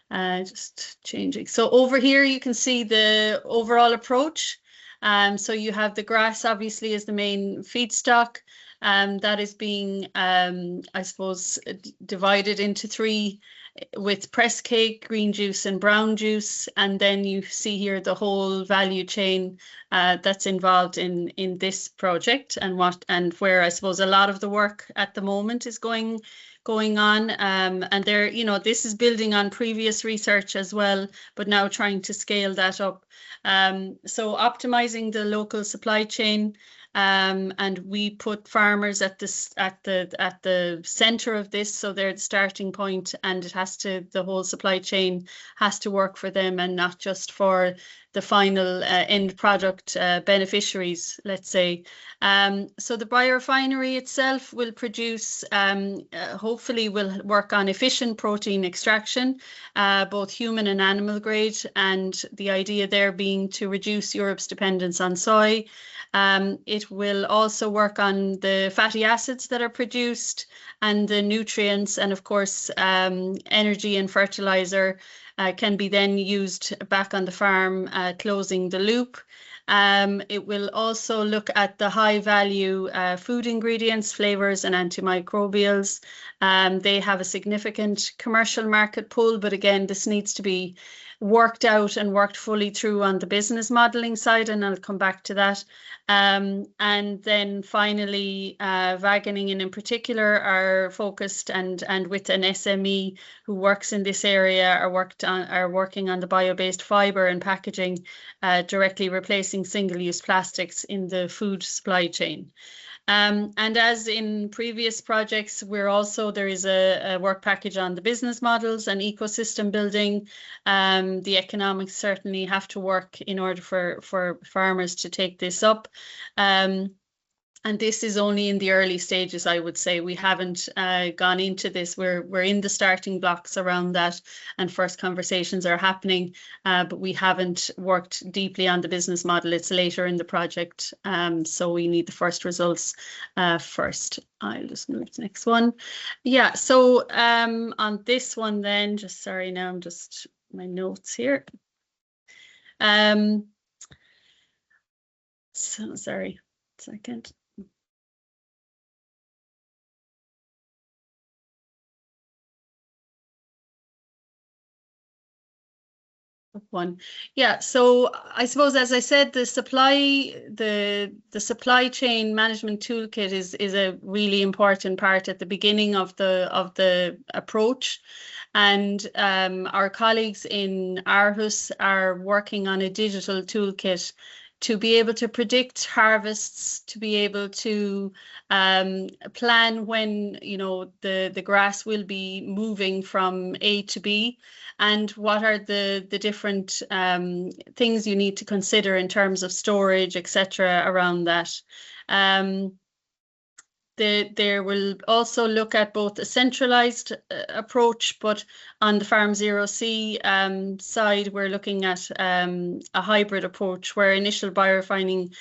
Just changing. So over here, you can see the overall approach. So you have the grass, obviously, as the main feedstock. That is being, I suppose, divided into 3, with press cake, green juice and brown juice. And then you see here the whole value chain that's involved in this project, and where I suppose a lot of the work at the moment is going on. And there, this is building on previous research as well, but now trying to scale that up. So optimizing the local supply chain, and we put farmers at the center of this, so they're the starting point, and the whole supply chain has to work for them and not just for the final end product beneficiaries, let's say. So the biorefinery itself will produce, hopefully will work on efficient protein extraction, both human and animal grade, and the idea there being to reduce Europe's dependence on soy. It will also work on the fatty acids that are produced and the nutrients, and of course energy and fertilizer can be then used back on the farm, closing the loop. It will also look at the high value food ingredients, flavors and antimicrobials. They have a significant commercial market pull, but again, this needs to be worked out and worked fully through on the business modeling side, and I'll come back to that. And then finally, Wageningen in particular are focused and with an SME who works in this area are working on the bio-based fiber and packaging, directly replacing single-use plastics in the food supply chain. And as in previous projects, there is a work package on the business models and ecosystem building. The economics certainly have to work in order for farmers to take this up. And this is only in the early stages, I would say. We haven't gone into this. We're in the starting blocks around that, and first conversations are happening, but we haven't worked deeply on the business model. It's later in the project, so we need the first results first. I'll just move to the next one. Yeah, so on this one then, just sorry, now I'm just my notes here. So sorry, second. One. Yeah, so I suppose, as I said, the supply chain management toolkit is a really important part at the beginning of the approach. And our colleagues in Aarhus are working on a digital toolkit to be able to predict harvests, to be able to plan when, you know, the grass will be moving from A to B, and what are the different things you need to consider in terms of storage, etc., around that. They will also look at both a centralized approach, but on the Farm Zero C side, we're looking at a hybrid approach where initial biorefining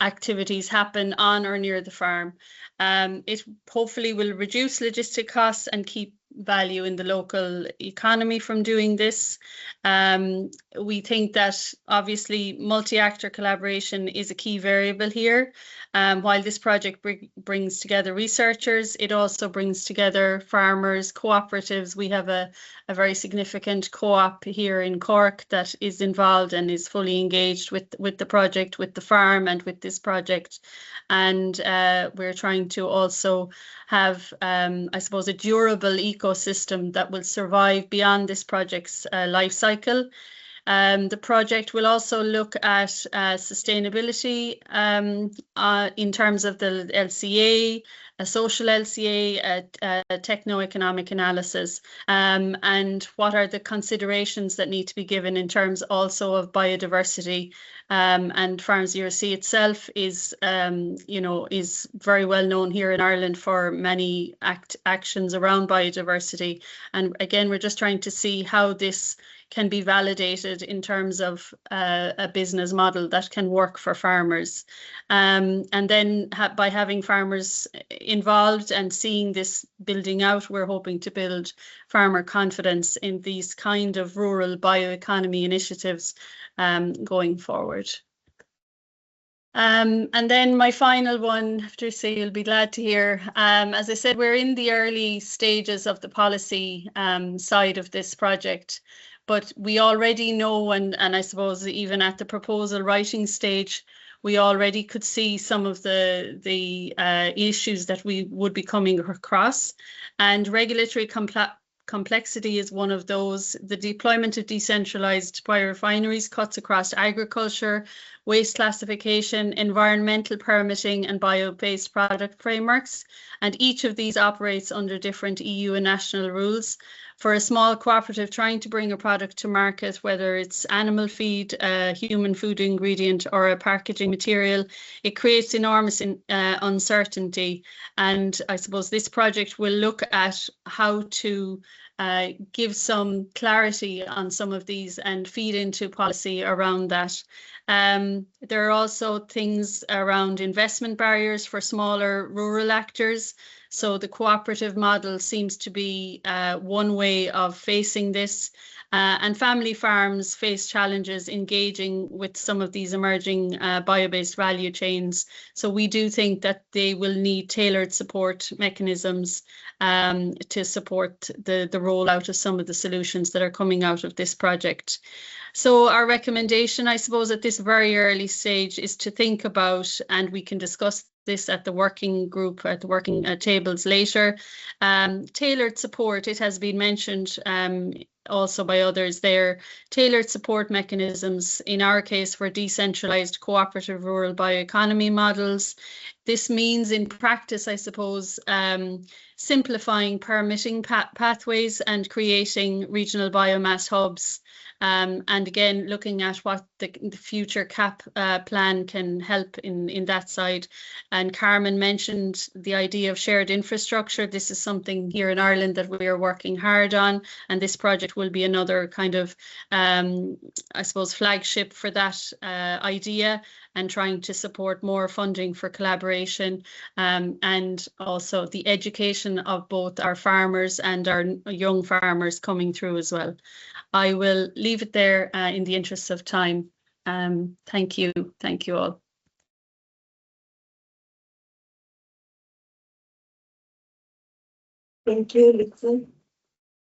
activities happen on or near the farm. It hopefully will reduce logistic costs and keep value in the local economy from doing this. We think that obviously multi-actor collaboration is a key variable here. While this project brings together researchers, it also brings together farmers, cooperatives. We have a very significant co-op here in Cork that is involved and is fully engaged with the project, with the farm and with this project. And we're trying to also have, I suppose, a durable ecosystem that will survive beyond this project's life cycle. The project will also look at sustainability in terms of the LCA, a social LCA, a techno-economic analysis, and what are the considerations that need to be given in terms also of biodiversity. And Farm Zero C itself is, you know, is very well known here in Ireland for many actions around biodiversity. And again, we're just trying to see how this can be validated in terms of a business model that can work for farmers. And then by having farmers involved and seeing this building out, we're hoping to build farmer confidence in these kind of rural bioeconomy initiatives going forward. And then my final one, Patrizia, you'll be glad to hear. As I said, we're in the early stages of the policy side of this project. But we already know, and I suppose even at the proposal writing stage, we already could see some of the issues that we would be coming across. And regulatory complexity is one of those. The deployment of decentralized biorefineries cuts across agriculture, waste classification, environmental permitting, and bio-based product frameworks. And each of these operates under different EU and national rules. For a small cooperative trying to bring a product to market, whether it's animal feed, human food ingredient, or a packaging material, it creates enormous uncertainty. And I suppose this project will look at how to give some clarity on some of these and feed into policy around that. There are also things around investment barriers for smaller rural actors. So the cooperative model seems to be one way of facing this. And family farms face challenges engaging with some of these emerging bio-based value chains. So we do think that they will need tailored support mechanisms to support the rollout of some of the solutions that are coming out of this project. So our recommendation, I suppose, at this very early stage is to think about, and we can discuss this at the working group, at the working tables later, tailored support. It has been mentioned also by others there, tailored support mechanisms, in our case for decentralized cooperative rural bioeconomy models. This means in practice, I suppose, simplifying permitting pathways and creating regional biomass hubs. And again, looking at what the future CAP plan can help in that side. And Carmen mentioned the idea of shared infrastructure. This is something here in Ireland that we are working hard on, and this project will be another kind of, I suppose, flagship for that idea, and trying to support more funding for collaboration, and also the education of both our farmers and our young farmers coming through as well. I will leave it there in the interest of time. Thank you all. Thank you, Lisa.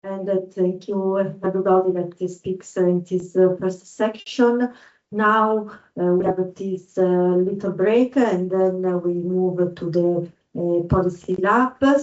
And thank you everybody that speaks in this first section. Now we have this little break, and then we move to the policy lab.